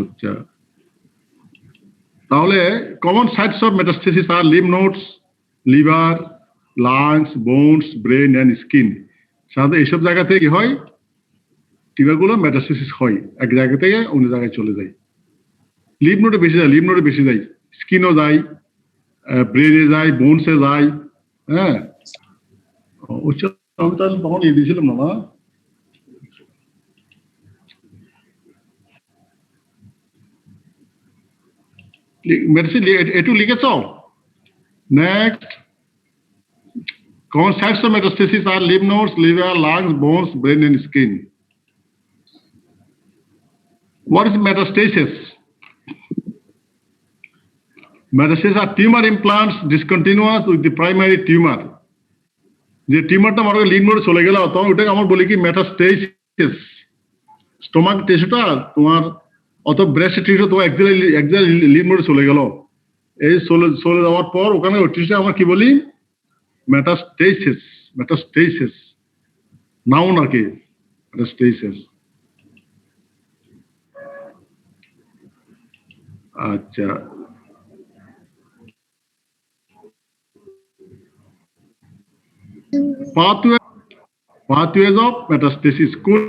আচ্ছা তাহলে কমন সাইটস অফ মেটাস্টেসিস আর lymph nodes, liver, lungs, bones, brain and skin. সাধারণত এইসব জায়গা থেকে কি হয়, টিউমারগুলো মেটাস্টেসিস হয়, এক জায়গা থেকে অন্য জায়গায় চলে যায়। লিম্ফ নোডে বেশি যায়, লিম্ফ নোডে বেশি যায়, স্কিনও যায়, ব্রেনে যায়, বোনসে যায়। হ্যাঁ আমি তাহলে তখন দিয়েছিলাম না। মেডিসিন একটু লিখেছ। Next, common sites of metastasis are lymph nodes, liver, lungs, bones, brain and skin. What is metastasis? Metastasis are tumor implants discontinuous with the primary tumor. যে টিউমারটা আমার লিম্ফ নোডে চলে গেল তখন ওটাকে আমরা বলি কি মেটাস্টেসিস। স্টোমাক টিস্যুটা তোমার অত ব্রেস্ট টিস্যু তোমার একজাক্টলি লিম্ফ নোডে চলে গেল, এই চলে যাওয়ার পর ওখানে ওই টিস্যুটা আমরা কি বলি, মেটাস্টেসিস। মেটাস্টেসিস নাউন আর কি, মেটাস্টেসিস। আচ্ছা pathways of metastasis, কোন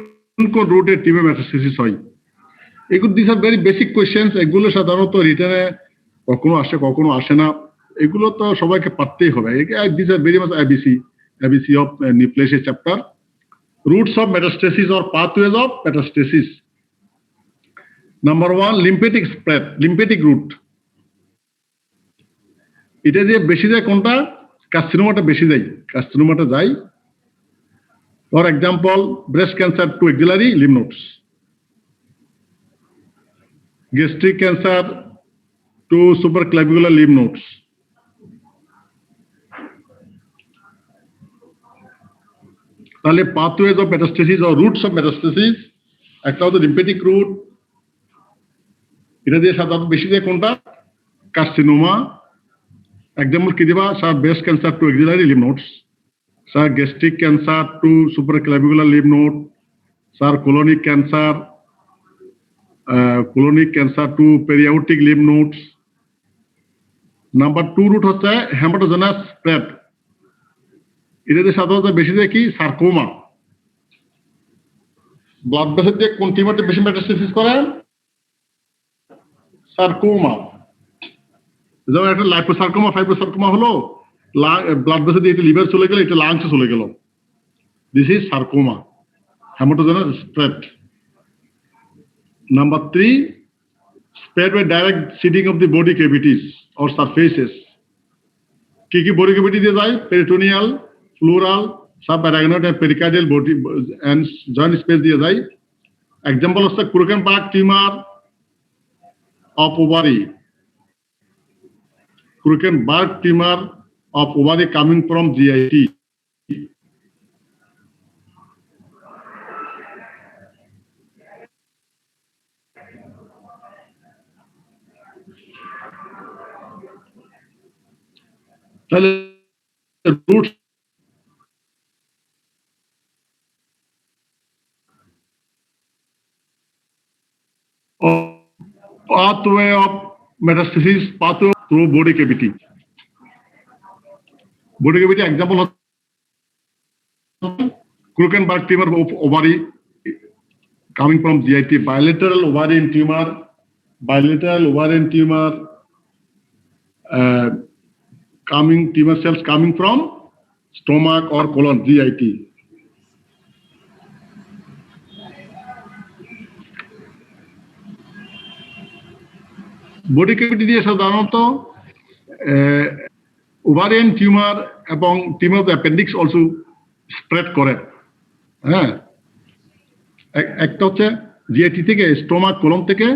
কোন রুটে টিউমার মেটাস্টেসিস হয়? এগুলো this are very basic questions. এগুলো সাধারণত রিটার্নে কখনো আসে কখনো আসে না, এগুলো তো সবাইকে পারতেই হবে। This are very much ABC of nucleus chapter. Routes of metastasis or pathways of metastasis. Number 1, lymphatic spread, lymphatic route. এটা যে বেশি যায় কোনটা, কার্সিনোমাটা বেশি যায়, কার্সিনোমাটা যায়। For example breast cancer to axillary lymph nodes, gastric cancer to supraclavicular lymph nodes. তাহলে pathways of metastasis or roots of metastasis, একটা হচ্ছে লিম্ফেটিক রুট, এটা দিয়ে সাধারণত বেশি যায় কোনটা, কার্সিনোমা। এক্সাম্পল কি দিবা, sir breast cancer to axillary lymph nodes, sir gastric cancer to supraclavicular lymph node, sir colonic cancer to periaortic lymph nodes. Number 2 route হচ্ছে হেমাটোজেনাস স্প্রেড, এটাতে সাধারণত বেশি যায় কি, সার্কোমা। ব্লাড ভেসেল দিয়ে কোন টিউমারটা বেশি মেটাস্টেসিস করে, সার্কোমা। যেমন একটা লাইপোসার্কোমা, ফাইব্রোসার্কোমা হলো, ব্লাড ভেসেল দিয়ে লিভার চলে গেল, এটা লাংসে চলে গেল, this is sarcoma, haematogenous spread. Number 3, spread by direct seeding of the body cavities or surfaces. কি কি body cavity দিয়ে যায়, peritoneal, pleural, subarachnoid and pericardial body and joint space দিয়ে যায়। Example হচ্ছে Krukenbach tumor of ovary, Krukenbach tumor of ovary coming from GIT. তাহলে roots pathway of metastasis, pathway through body cavity. Body cavity example হচ্ছে Krukenbach tumor of ovary coming from GIT, bilateral ovarian tumor, tumor cells coming from stomach or colon, GIT. Body cavity দিয়ে সাধারণত ovarian tumour এবং tumour of the appendix also spread করে। হ্যাঁ, একটা হচ্ছে GIT থেকে stomach colon থেকে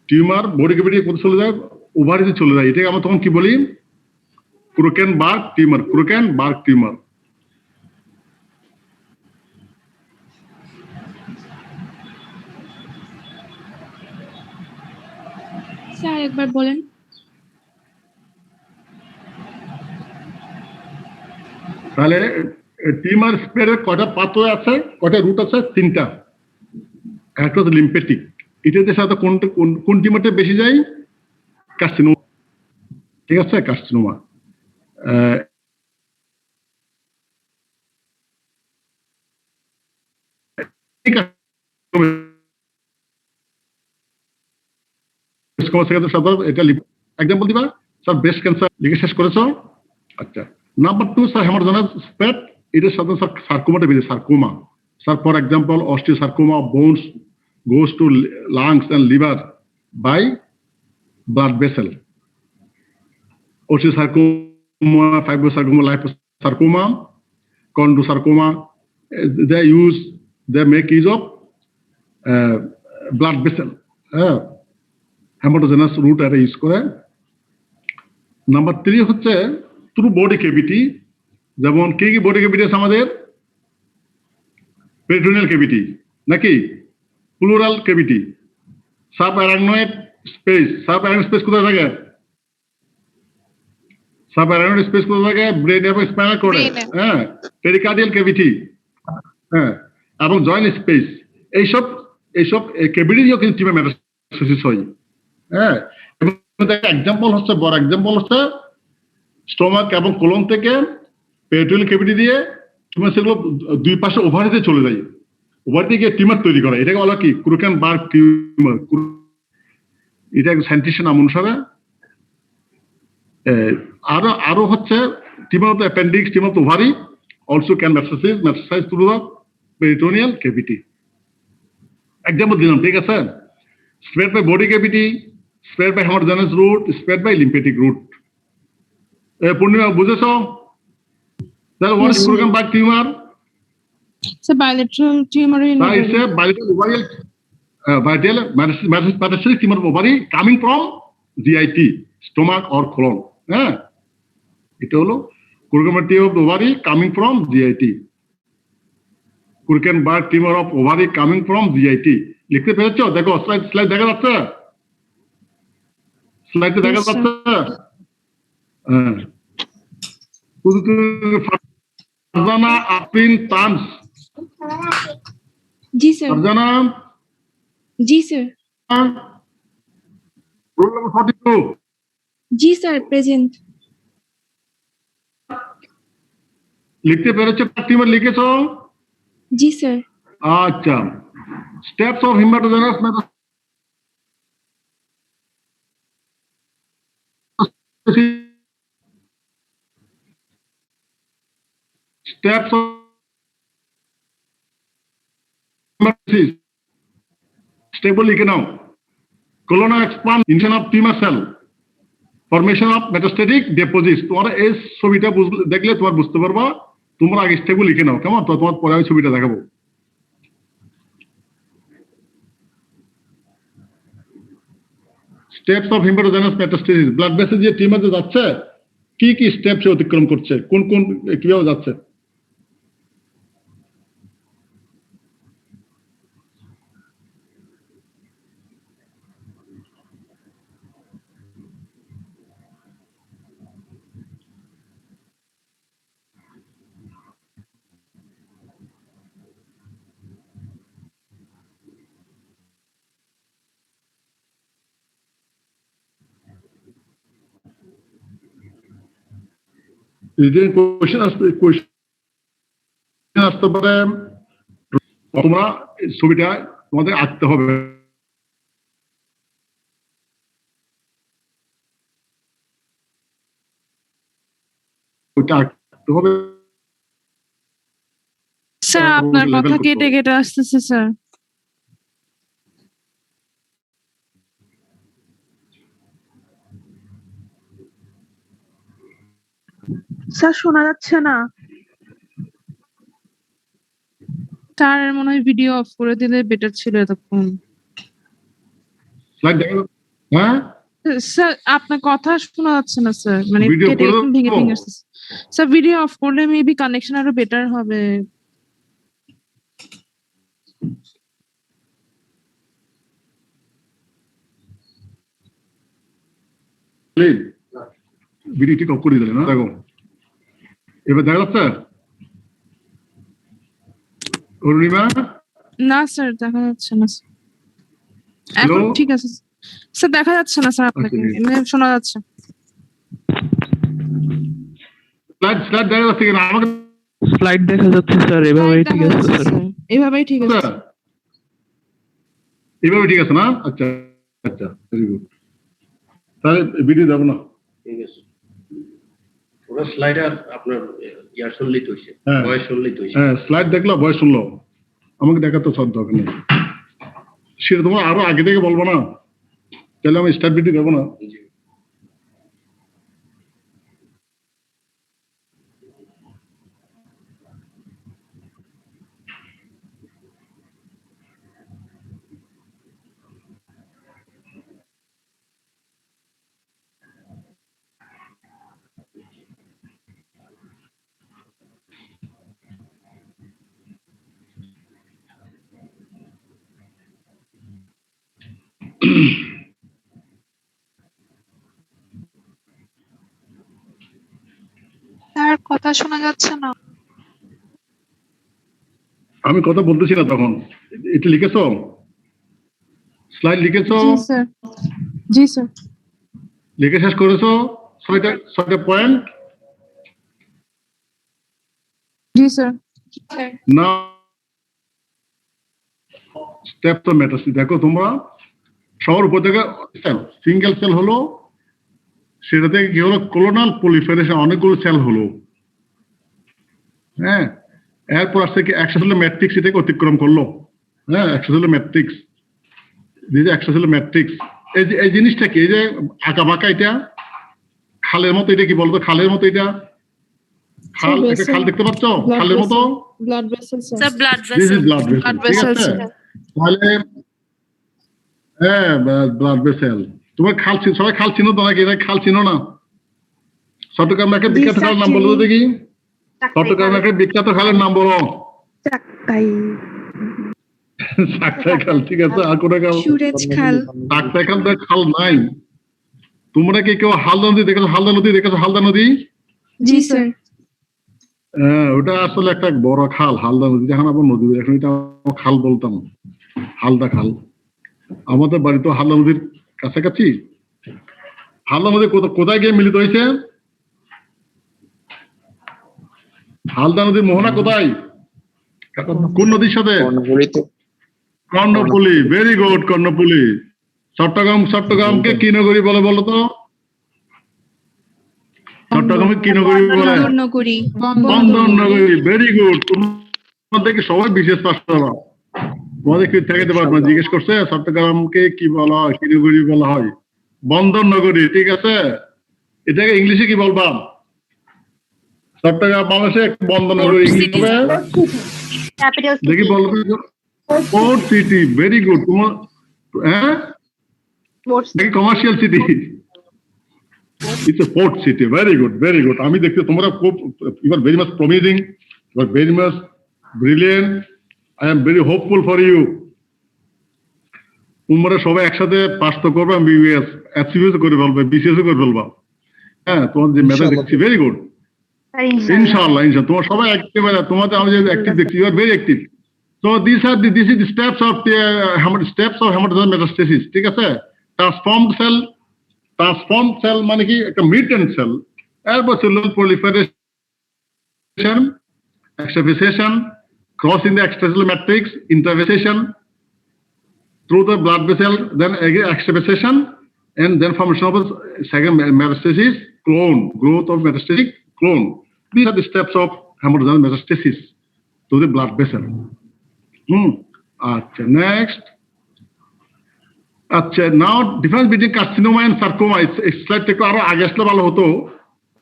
tumour body cavity কোথায় চলে যায়, ওভারিতে চলে যায়। এটাকে আমরা তখন কি বলি? ক্রুকেনবার্গ টিউমার, ক্রুকেনবার্গ টিউমার। স্যার একবার বলেন। তাহলে টিউমার স্প্রেড কয়টা পাথওয়ে আছে, কয়টা রুট আছে? 3টা। একটা হচ্ছে লিম্ফেটিক, এটাতে সাথে কোন টিউমারটা বেশি যায়? কার্সিনোমা। ঠিক আছে, কার্সিনোমা। এটা এক্সাম্পল দিবা স্যার, ব্রেস্ট ক্যান্সার লিখে শেষ করেছো? আচ্ছা, নাম্বার 2 স্যার হেমাটোজেনাস স্প্রেড, এটার সাথে স্যার সার্কোমাটা বেশি, sarcoma. Sir for example osteosarcoma of bones goes to lungs and liver by blood vessel. Osteosarcoma, fibrosarcoma, liposarcoma, chondrosarcoma, they make use of blood vessel. Haematogenous route এটা use করে। Number 3 হচ্ছে through body cavity. যেমন কি কি body cavity আছে আমাদের? Peritoneal cavity নাকি pleural cavity, sub arachnoid space. Sub arachnoid space কোথায় থাকে? সাব অ্যারাকনয়েড স্পেস কোথায় থাকে? ব্রেন এবং স্পাইনাল কর্ডে। হ্যাঁ, পেরিকার্ডিয়াল ক্যাভিটি। হ্যাঁ, এবং জয়েন্ট স্পেস। এইসব ক্যাভিটি দিয়েও কিন্তু টিউমার মেটাস্টেসিস হয়। হ্যাঁ, এবং এক্সাম্পল হচ্ছে, বড় এক্সাম্পল হচ্ছে স্টোমাক এবং কোলন থেকে পেরিটোনিয়াল ক্যাভিটি দিয়ে টিউমার সেগুলো দুই পাশে ওভারিতে চলে যায়, ওভারিতে গিয়ে টিউমার তৈরি করে। এটাকে বলা কি? Krukenberg tumour. এটা সায়েন্টিস্টের নাম অনুসারে। আরো হচ্ছে tumour of the appendix, tumour of the ovary also can metastasise through the peritoneal cavity. Example দিলাম, ঠিক আছে? Spread by body cavity, spread by haematogenous route, spread by lymphatic route. Purnima বুঝেছো? তাহলে what is Krukenberg tumour? It's a bilateral tumor in That is a bilateral ovarial metastatic tumor of ovary coming from GIT, stomach or colon. হ্যাঁ, এটা হলো Krukenberg tumour of ovary coming from GIT। Krukenberg tumour of ovary coming from GIT লিখতে পেরেছো? দেখো slide দেখা যাচ্ছে, স্লাইডে দেখা যাচ্ছে। হ্যাঁ, ফারজানা আফরিন তানস। जी सर। ফারজানা, जी सर। roll number 42। जी सर प्रेजेंट। লিখতে পেরেছো? টিউমার লিখেছো? जी सर। আচ্ছা, steps of haematogenous metastasis, steps of metastasis, stable লিখে নাও। colonal expansion of tumor cell, formation of metastatic deposits। তোমার এই ছবিটা দেখলে তোমার বুঝতে পারবা। তোমরা আগে স্টেবল লিখে নাও, কেমন? তো তোমার পরে আমি ছবিটা দেখাবো। Steps of haematogenous metastasis, blood vessel যে টিউমার যাচ্ছে কি কি স্টেপস অতিক্রম করছে, কোন কোন কিভাবে যাচ্ছে? কোয়েশ্চেন আসতে পারে, তোমরা ছবিটা তোমাদের আঁকতে হবে। ওইটা আঁকতে হবে। স্যার আপনার কথা কেটে কেটে আসতেছে স্যার। স্যার শোনা যাচ্ছে না। স্যার মনে হয় ভিডিও অফ করে দিলে বেটার ছিল এতক্ষণ। স্লাইড দেখা হ্যাঁ স্যার আপনার কথা শোনা যাচ্ছে না স্যার, মানে ভিডিও কেটে করে একদম ভেঙে দেবো? ভেঙে আসতেছে। স্যার ভিডিও অফ করলে মেবি কানেকশন আরো বেটার হবে। ভিডিও ঠিক অফ করে দিলে না? দেখো এবার দেখা যাচ্ছে অরুণিমা? না স্যার দেখা যাচ্ছে না স্যার। Hello? এখন ঠিক আছে স্যার, দেখা যাচ্ছে না স্যার আপনাকে, আচ্ছা, এমনি শোনা যাচ্ছে। স্লাইড দেখা যাচ্ছে কিনা আমাকে? স্লাইড দেখা যাচ্ছে স্যার, এভাবেই ঠিক দেখা আছে যাচ্ছে স্যার। স্যার, এভাবেই ঠিক আছে। স্যার, এইভাবে ঠিক আছে না? আচ্ছা আচ্ছা, ভেরি গুড। তাহলে ভিডিও দেবো না। ঠিক আছে ওরা স্লাইডার আপনার ইয়ার শুনলেই তো হইছে হ্যাঁ। বয়স শুনলেই তো হইছে হ্যাঁ, স্লাইড দেখলো, বয়স শুনলো, আমাকে দেখা তো সব দরকার নেই। সেটা তোমার আরো আগে থেকে বলবো না, তাহলে আমি স্টার্ট ভিডিও দেবো না। জি। স্যার কথা শোনা যাচ্ছে না। আমি কথা বলতেছি না তখন। এটা লিখেছো? স্লাইড লিখেছো? জি স্যার, জি স্যার। লিখে শেষ করেছো? ছয়টা পয়েন্ট? জি স্যার। না, স্টেপ তো ম্যাটার্স। দেখো তোমরা সবার উপর থেকে সেল, সিঙ্গেল সেল হলো, সেটা থেকে কি হলো, কোলোনাল পলিফারেশন, অনেকগুলো সেল হলো। হ্যাঁ, এরপর আসছে কি এক্সট্রাসেলুলার ম্যাট্রিক্স, এটাকে অতিক্রম করলো। হ্যাঁ, এক্সট্রাসেলুলার ম্যাট্রিক্স, এক্সট্রাসেলুলার ম্যাট্রিক্স। এই জিনিসটা কি, এই যে আঁকা বাঁকা, এটা খালের মতো, এটা কি বলতো, খালের মতো, এটা খাল, একটা খাল দেখতে পাচ্ছ খালের মতো? Blood vessel sir blood this is vessel. Blood vessel, Blood ঠিক vessel, আছে? sir. তাহলে হ্যাঁ, ব্লাড ভেসেল। তোমার খাল, সবাই খাল চিনো তো নাকি? এটা খাল চিনো না? চট্টগ্রাম একটা বিখ্যাত স্যার, খালের নাম বলো তো চিনি। দেখি। চট্টগ্রাম একটা বিখ্যাত খালের নাম বলো। চাকতাই। চাকতাই খাল, ঠিক আছে। আর কোন খাল? সুরেজ খাল। চাকতাই খাল তো খাল নাই। তোমরা কি কেউ হালদা নদী দেখেছো? হালদা নদী দেখেছো? হালদা নদী? জি স্যার। হ্যাঁ, ওটা আসলে একটা বড় খাল, হালদা নদী। এখন আবার নদী, এখন এটা আমরা খাল বলতাম, হালদা খাল। আমাদের বাড়ি তো হালদা নদীর কাছাকাছি। হালদা নদী কোথায় গিয়ে মিলিত হয়েছে? হালদা নদীর মোহনা কোথায়? কোন নদীর সাথে? কর্ণফুলী। Very good, Karnaphuli. চট্টগ্রামকে কি নগরী বলে বলো তো? চট্টগ্রামকে কি নগরী বলে? নগরী। বন্দর নগরী। Very good. তোমাদেরকে সবাই বিশেষ পাশ করা, তোমাদের কি ঠেকাতে পারবো না। জিজ্ঞেস করছে চট্টগ্রামকে কি বলা হয়, কি নগরী বলা হয়? বন্দর নগরী, ঠিক আছে। এটাকে ইংলিশে কি বলবা? চট্টগ্রাম বাংলাদেশে বন্দর নগরী, ইংলিশ হবে দেখি বলো তো। Port city. Very good. তোমার হ্যাঁ, নাকি commercial city? It's a port city. Very good, very good. আমি দেখছি তোমরা খুব, you are very much promising, you are very much brilliant. I am very hopeful for you. তোমরা সবাই একসাথে পাস তো করবে, বিবিএস, এফসিবিএস করে ফেলবে, বিসিএস করে ফেলবা। হ্যাঁ, তোমার যে মেধা দেখছি, ভেরি গুড। ইনশাআল্লাহ, ইনশাআল্লাহ। তোমার সবাই একেবারে, তোমাদের আমি যে অ্যাক্টিভ দেখছি, you are very active. So this is the steps of hematological metastasis, ঠিক আছে? ট্রান্সফর্ম সেল মানে কি, একটা মিউট্যান্ট সেল। এরপর cellular proliferation, extravasation, crossing the extracellular matrix, intravasation through the blood vessel, then again extravasation, and then formation of a second metastasis, clone, growth of metastatic clone. These are the steps of hematological metastasis to the blood vessel. আচ্ছা, next. আচ্ছা, now difference between carcinoma and sarcoma. স্লাইডটা একটু আরো আগে আসলে ভালো হতো,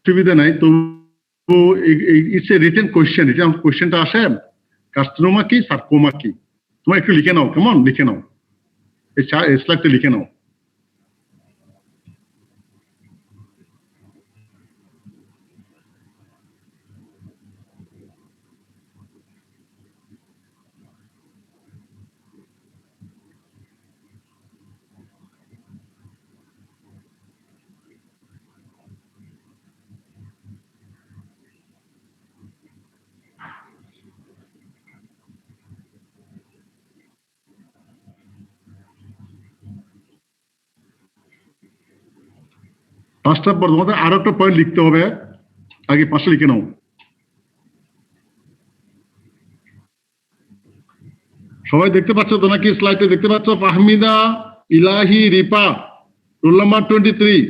সুবিধা নাই তো। ইটস এ রিটেন কোয়েশ্চেন, এটা কোয়েশ্চেনটা আসে কার্সিনোমা কি সার্কোমা কি, তোমরা একটু লিখে নাও, কেমন লিখে নাও, এই স্লাইডটা লিখে নাও। পাঁচটা পর তোমাদের আরো একটা পয়েন্ট লিখতে হবে, আগে পাঁচটা লিখে নাও। সবাই দেখতে পাচ্ছ তো নাকি? স্লাইডে দেখতে পাচ্ছ? ফাহমিদা, ইলাহি, রিপা, রোল নাম্বার 23।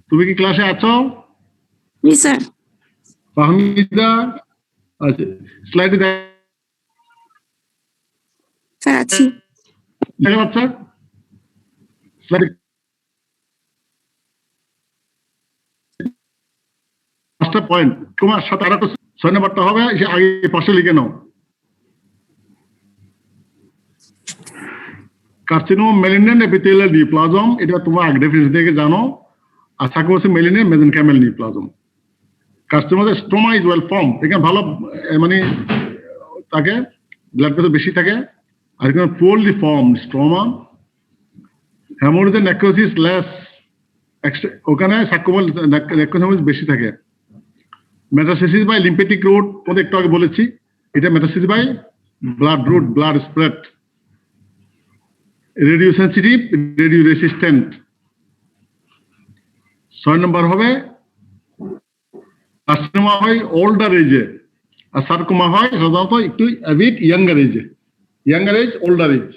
তুমি কি ক্লাসে আছো? জি স্যার। ফাহমিদা, আচ্ছা স্লাইডে স্যার আছি। দেখা যাচ্ছে স্লাইডে পাঁচটা পয়েন্ট, তোমার সাথে আরো 6 নাম্বারটা হবে, সে আগে পাশে লিখে নাও। কার্সিনোমা মেলিনিয়ান এপিথেলিয়াল নিউপ্লাজম, এটা তোমরা আগে ডেফিনিশন থেকে জানো। আর sarcoma malignant mesenchymal neoplasm. Carcinoma stroma is well form, এখানে ভালো মানে থাকে, ব্লাড প্রেসার বেশি থাকে। আর এখানে poorly form stroma, haemorrhage necrosis less, ওখানে সার্কোমাল নেক্রোসিস বেশি থাকে। মেটাস্টেসিস বাই লিম্ফেটিক রুট, তোমাদের একটু আগে বলেছি, এটা metastasis by blood route, blood spread. Radio sensitive, radio resistant. 6 নম্বর হবে কার্সিনোমা হয় ওল্ডার এজে, আর সার্কোমা হয় সাধারণত একটু অ্যাবিট ইয়াঙ্গার এজে। Younger age, older age.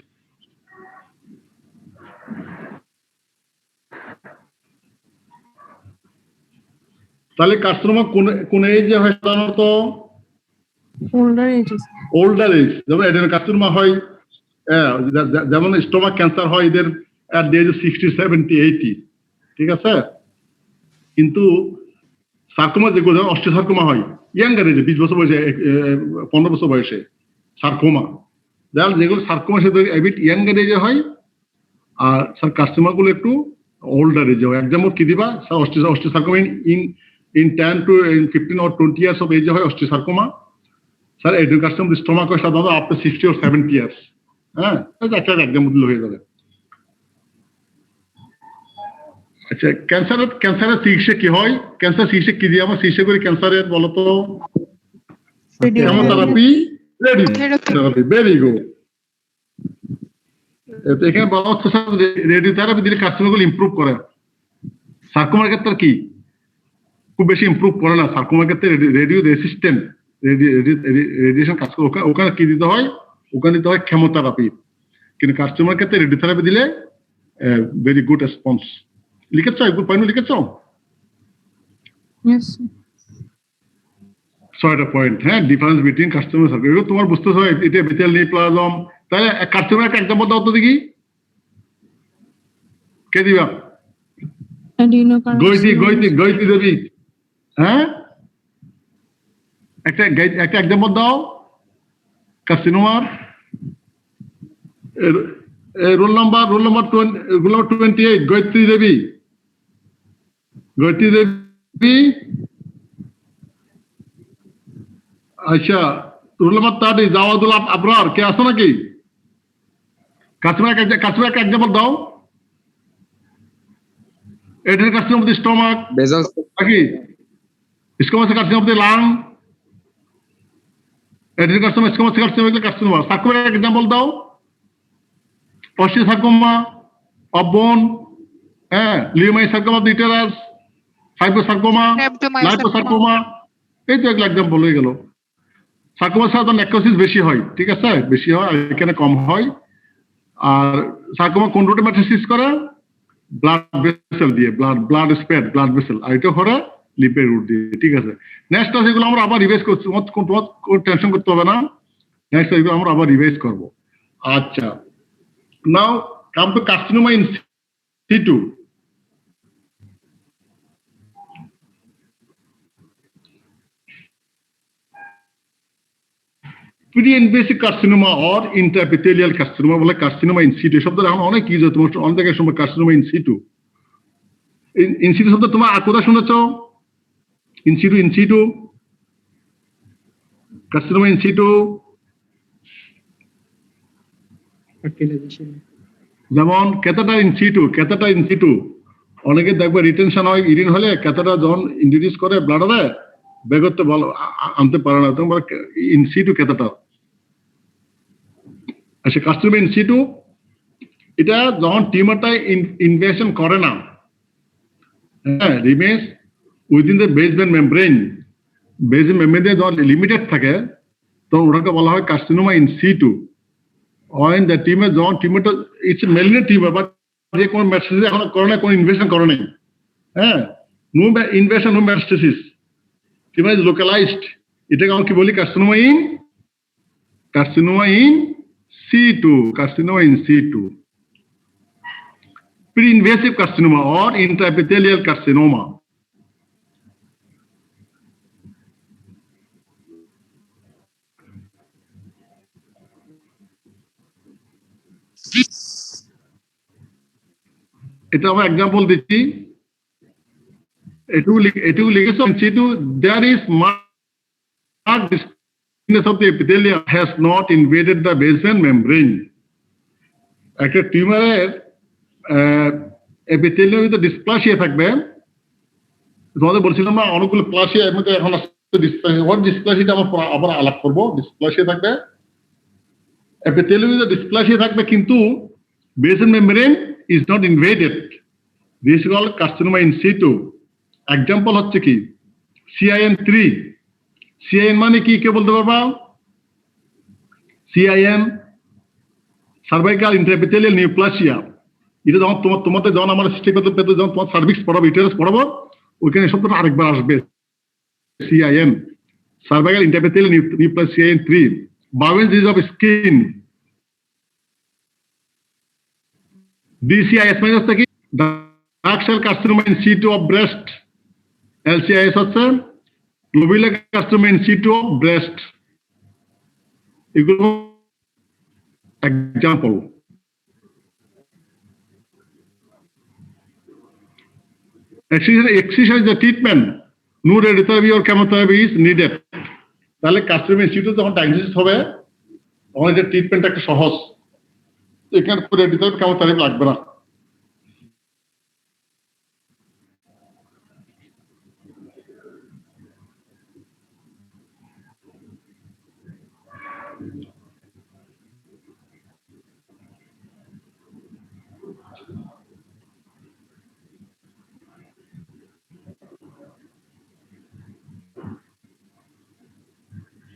তাহলে কার্সিনোমা কোন এজে হয় সাধারণত? Older ages. Older age. যেমন অ্যাডেনোকার্সিনোমা হয়, যেমন স্টোমাক ক্যান্সার হয় এদের অ্যাট দ্য এজ অফ 60, 70, 80, ঠিক আছে? কিন্তু সার্কোমা যেগুলো, অস্টিওসার্কোমা হয় ইয়াঙ্গার এজে, 20 বছর বয়সে, 15 বছর বয়সে সার্কোমা। যেগুলো সার্কোমা সেগুলো এবিট ইয়াঙ্গার এজে হয়, আর কার্সিনোমা গুলো একটু ওল্ডার এজে হয়। এক্সাম্পল কি দিবা? Osteosarcoma in 10 to 15 or 20 years of age হয় অস্টিওসার্কোমা। স্যার এডেনোকার্সিনোমা স্টোমাক হয় সাধারণত আপ টু 60 or 70 years। হ্যাঁ, একটা এক্সাম্পল হয়ে যাবে। আচ্ছা, ক্যান্সারের চিকিৎসা কি হয়? ক্যান্সার চিকিৎসা কি দিয়ে আমরা চিকিৎসা করি ক্যান্সারের, বলতো? Chemotherapy, radiotherapy. Very good. এখানে বলা হচ্ছে রেডিওথেরাপি দিলে কার্সিনোমাগুলো ইমপ্রুভ করে। সার্কোমার ক্ষেত্রে কি খুব বেশি ইমপ্রুভ করে না। সার্কোমার ক্ষেত্রে রেডিও রেসিস্ট্যান্ট, রেডিয়েশন কাজ করে, ওখানে কি দিতে হয়? ওখানে দিতে হয় কেমোথেরাপি। কিন্তু কার্সিনোমার ক্ষেত্রে রেডিওথেরাপি দিলে ভেরি গুড রেসপন্স। লিখেছ? একটু পয়েন্ট লিখেছ? ইয়েস। 6টা পয়েন্ট। হ্যাঁ, ডিফারেন্স বিটুইন কার্সিনোমা সার্কোমা, এগুলো তোমার বুঝতে হয়। এটা এপিথেলিয়াল নিউপ্লাজম। তাহলে কার্সিনোমার একটা এক্সাম্পল দাও তো দেখি, কে দিবা? গৈতি দেবী। হ্যাঁ, একটা এক্সাম্পল দাও কার্সিনোমার। রোল নাম্বার 28, গায়ত্রী দেবী। আচ্ছা, রোল নাম্বার 30, জাওয়াদুল আবরার। কে আসো নাকি? কার্সিনোমার একটা এক্সাম্পল দাও। Adenocarcinoma of the stomach, নাকি squamous carcinoma of the lung, adenocarcinoma, squamous carcinoma এগুলো কার্সিনোমা। সার্কোমার একটা এক্সাম্পল দাও। অস্টিওসার্কোমা অফ বোন, হ্যাঁ, লিওমাইসার্কোমা অফ দ্য ইউটেরাস, ফাইব্রোসার্কোমা, লাইপোসার্কোমা, এই তো এগুলো এক্সাম্পল হয়ে গেল। সার্কোমার সাথে নেক্রোসিস বেশি হয়, ঠিক আছে, বেশি হয়, আর এখানে কম হয়। আর সার্কোমা কোন রুটে মেটাসিস করে? ব্লাড ভেসেল দিয়ে, ব্লাড স্প্রেড, ব্লাড ভেসেল। আর এটা করে লিম্ফের রুট দিয়ে, ঠিক আছে। নেক্সট ক্লাস এগুলো আমরা আবার রিভাইজ করছি, তোমার টেনশন করতে হবে না। নেক্সট এগুলো আমরা আবার রিভাইজ করব। আচ্ছা, now come to carcinoma in situ. Pre-invasive carcinoma or intraepithelial carcinoma বলে carcinoma in situ শব্দটা এখন অনেক ইউজ হয় তোমার অনেক জায়গায় সময় carcinoma in situ in situ শব্দ তোমার আর কোথায় শুনেছো in situ carcinoma in situ যেমন ক্যাথেটার ইন সিটু অনেকে দেখবে রিটেনশন হয় ইরিন হলে ক্যাথেটার যখন ইন্ট্রোডিউস করে ব্লাডারে বের করতে ভালো আনতে পারে না তোমার ইন সিটু ক্যাথেটার আচ্ছা কাস্টমার ইন সিটু এটা যখন টিউমারটা ইনভেশন করে না হ্যাঁ remains within the basement membrane যখন লিমিটেড থাকে তখন ওটাকে বলা হয় carcinoma in situ when the tumor যখন টিউমারটা ইটস মেলিগন্যান্ট টিউমার বাট যে কোনো মেটাস্টেসিস এখন করে না কোনো ইনভেশন করে নাই হ্যাঁ no invasion no metastasis tumour is localised এটাকে আমরা কি বলি carcinoma in situ pre-invasive carcinoma or intraepithelial carcinoma এটা আমরা एग्जांपल দিচ্ছি এটুকু লিখেছো সিটু there is marked thickness of the epithelium has not invaded the basement membrane একটা টিউমারের এপিথেলিয়াম ভিতরে ডিসপ্লাসিয়া থাকবে তোমাদের বলছিলাম না অনেকগুলো প্লাসিয়া এর মধ্যে এখন ডিসপ্লাসিয়াটা আমরা আবার আলাপ করব ডিসপ্লাসিয়া থাকবে এপিথেলিয়াম ভিতরে ডিসপ্লাসিয়া থাকবে কিন্তু basement membrane is not invaded. This is called carcinoma in situ. Example হচ্ছে কি CIN3 মানে কি কে বলতে পারবা CIN সার্ভাইকাল ইন্ট্রাএপিথেলিয়াল নিউপ্লাসিয়া এটা যখন তোমাদের যখন আমার স্টিপেতে যখন তোমার সার্ভিক্স পড়াবো ইউটেরাস পড়াবো ওইখানে শব্দটা আরেকবার আসবে CIN cervical intraepithelial neoplasia CIN3 bowel disease of skin DCIS মানে হচ্ছে কি dark cell carcinoma in situ of breast LCIS হচ্ছে lobular carcinoma in situ of breast এগুলো example excision is the treatment no radiotherapy or chemotherapy is needed তাহলে carcinoma in situ যখন diagnosis হবে তখন এটা ট্রিটমেন্ট একটা সহজ এখানে পুরো রেডিওথেরাপি কেমোথেরাপি লাগবে না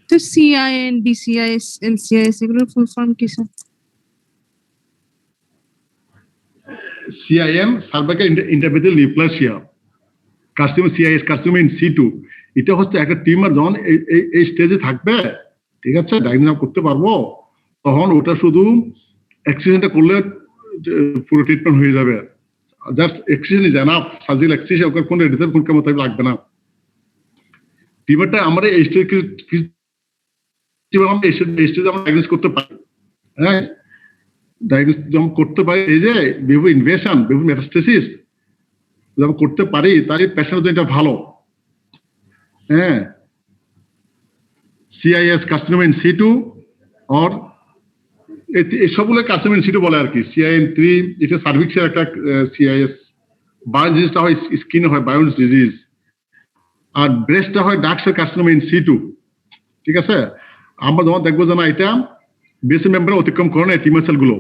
তো CIN, DCIS, LCIS এগুলোর ফুল ফর্ম কি sir? CIN cervical intraepithelial neoplasia carcinoma CIS carcinoma in situ এটা হচ্ছে একটা টিউমার যখন এই স্টেজে থাকবে ঠিক আছে ডায়াগনোস করতে পারবো তখন ওটা শুধু এক্সিশনটা করলে পুরো ট্রিটমেন্ট হয়ে যাবে just excision is enough surgical excision okay কোনো রেডিওথেরাপি কোনো কেমোথেরাপি লাগবে না টিউমারটা আমরা এই স্টেজে আমরা ডায়াগনোস করতে পারি হ্যাঁ ডায়াগনোস যখন করতে পারি এই যে বিভু ইনভেশন বিভু মেটাস্টেসিস যখন করতে পারি তাহলে পেশেন্টের জন্য এটা ভালো হ্যাঁ CIS carcinoma in situ or এই সবগুলো কার্সিনোমা ইন সিটু বলে আর কি CIN3 এটা সার্ভিক্সের একটা CIS বায়োল ডিজিজটা হয় স্কিনে হয় বায়োল ডিজিজ আর ব্রেস্টটা হয় dark cell carcinoma in situ ঠিক আছে আমরা যখন দেখবো যে না এটা বেসিক মেমব্রেন অতিক্রম করে নাই টিউমার সেলগুলো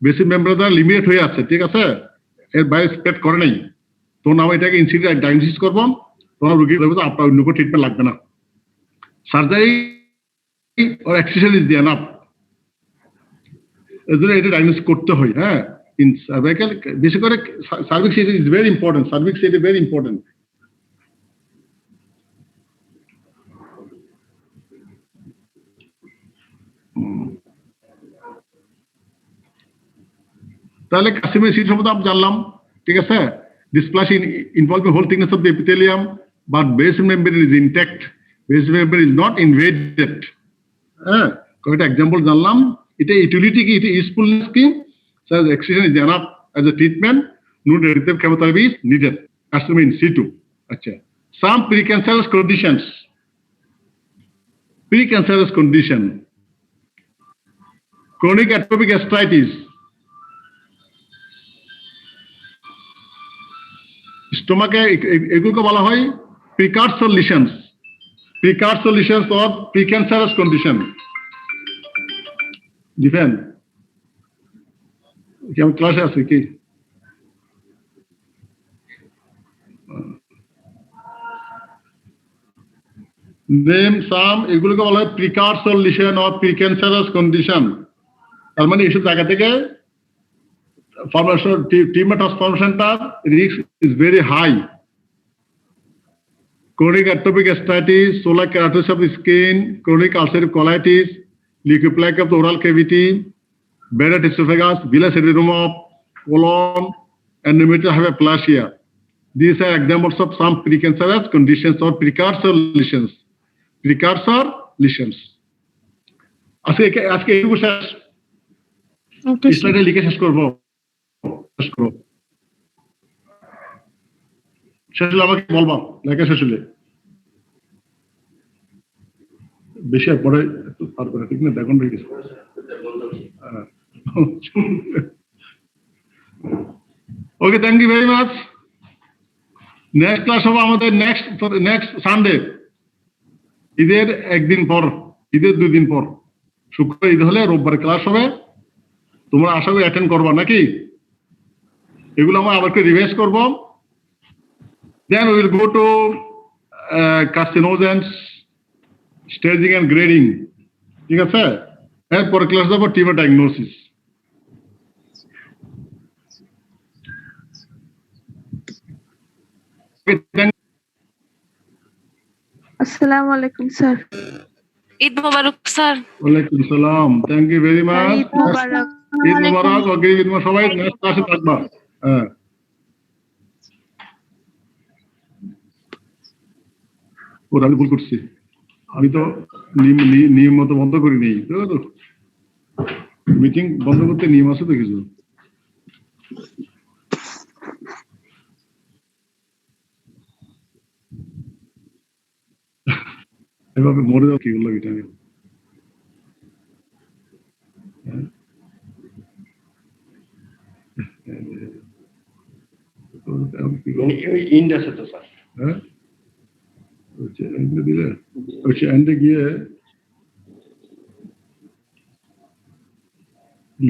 বেসিক মেমব্রেন দ্বারা লিমিটেড হয়ে আছে ঠিক আছে এর বাইরে স্প্রেড করে নাই তখন আমরা এটাকে ইনসিডেন্ট ডায়াগনোসিস করবো তখন রোগী বলবো আপনার অন্য কোনো ট্রিটমেন্ট লাগবে না surgery or excision is the enough এর জন্য এটা ডায়াগনোসিস করতে হয় হ্যাঁ ইন সার্ভাইকাল বিশেষ করে cervix is very important cervix is very important তাহলে কার্সিনোমা ইন সিটু সম্বন্ধে আমরা জানলাম ঠিক আছে dysplasia involving whole thickness of the epithelium but basement membrane is intact basement membrane is not invaded হ্যাঁ কয়েকটা এক্সাম্পল জানলাম। এটা ইউটিলিটি কি, এটা ইউজফুলনেস কি? Sir accident is enough as a treatment, no রেডিটিভ chemotherapy is needed. Customer in situ. আচ্ছা, some precancerous conditions, precancerous condition, chronic atopic gastritis, স্টোমাকে এগুলোকে বলা হয় precursor lesions, precursor lesions of precancerous condition. Defend কি আমি ক্লাসে আছি কি? নেম সাম, এগুলোকে বলা হয় precursor lesion of precancerous condition. তার মানে এইসব জায়গা থেকে ফর্মেশন, টিউমার ট্রান্সফরমেশনটা risk is very high. chronic atopic gastritis, solar keratosis of the skin, chronic ulcerative colitis, leukoplakia of the oral cavity, Barrett esophagus, villus adenoma of colon, and rheumatoid hyperplasia. These are examples of some precancerous conditions or precursor lesions. Precursor lesions. আজকে এইটুকু শেষ। Okay, sir. স্লাইডে লিখে শেষ করবো। শেষ হলে আমাকে বলবা, লেখা শেষ হলে। বেশি আর পরে একটু পার করে, ঠিক না? দেখুন হয়ে গেছে। Okay, thank you very much. Next class হবে আমাদের নেক্সট সানডে, ঈদের একদিন পর, ঈদের 2 দিন পর। শুক্র ঈদ হলে রোববার ক্লাস হবে। তোমরা আশা করি অ্যাটেন্ড করবা নাকি? এগুলো আমরা আবার একটু রিভাইজ করবো। Then we will go to carcinogens, staging and grading. ঠিক আছে? এরপরে ক্লাস দেবো টিউমার ডায়াগনোসিস। আসসালামু আলাইকুম স্যার। ঈদ মোবারক স্যার। ওয়ালাইকুম সালাম, thank you very much. Eid মোবারক। ঈদ মোবারক, অগ্রিম ঈদ মোবারক। সবাই নেক্সট ক্লাসে থাকবা। হ্যাঁ, ওরা আমি ভুল করছি, আমি তো নিয়ম মতো বন্ধ করি নেই। মিটিং বন্ধ করতে নিয়ম আছে তো কিছু। এভাবে মরে যাও কি বললো এটা? ইন্ড আছে তো স্যার। হ্যাঁ, এন্ডে দিলে এন্ডে গিয়ে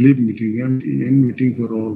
leave meeting, end meeting for all.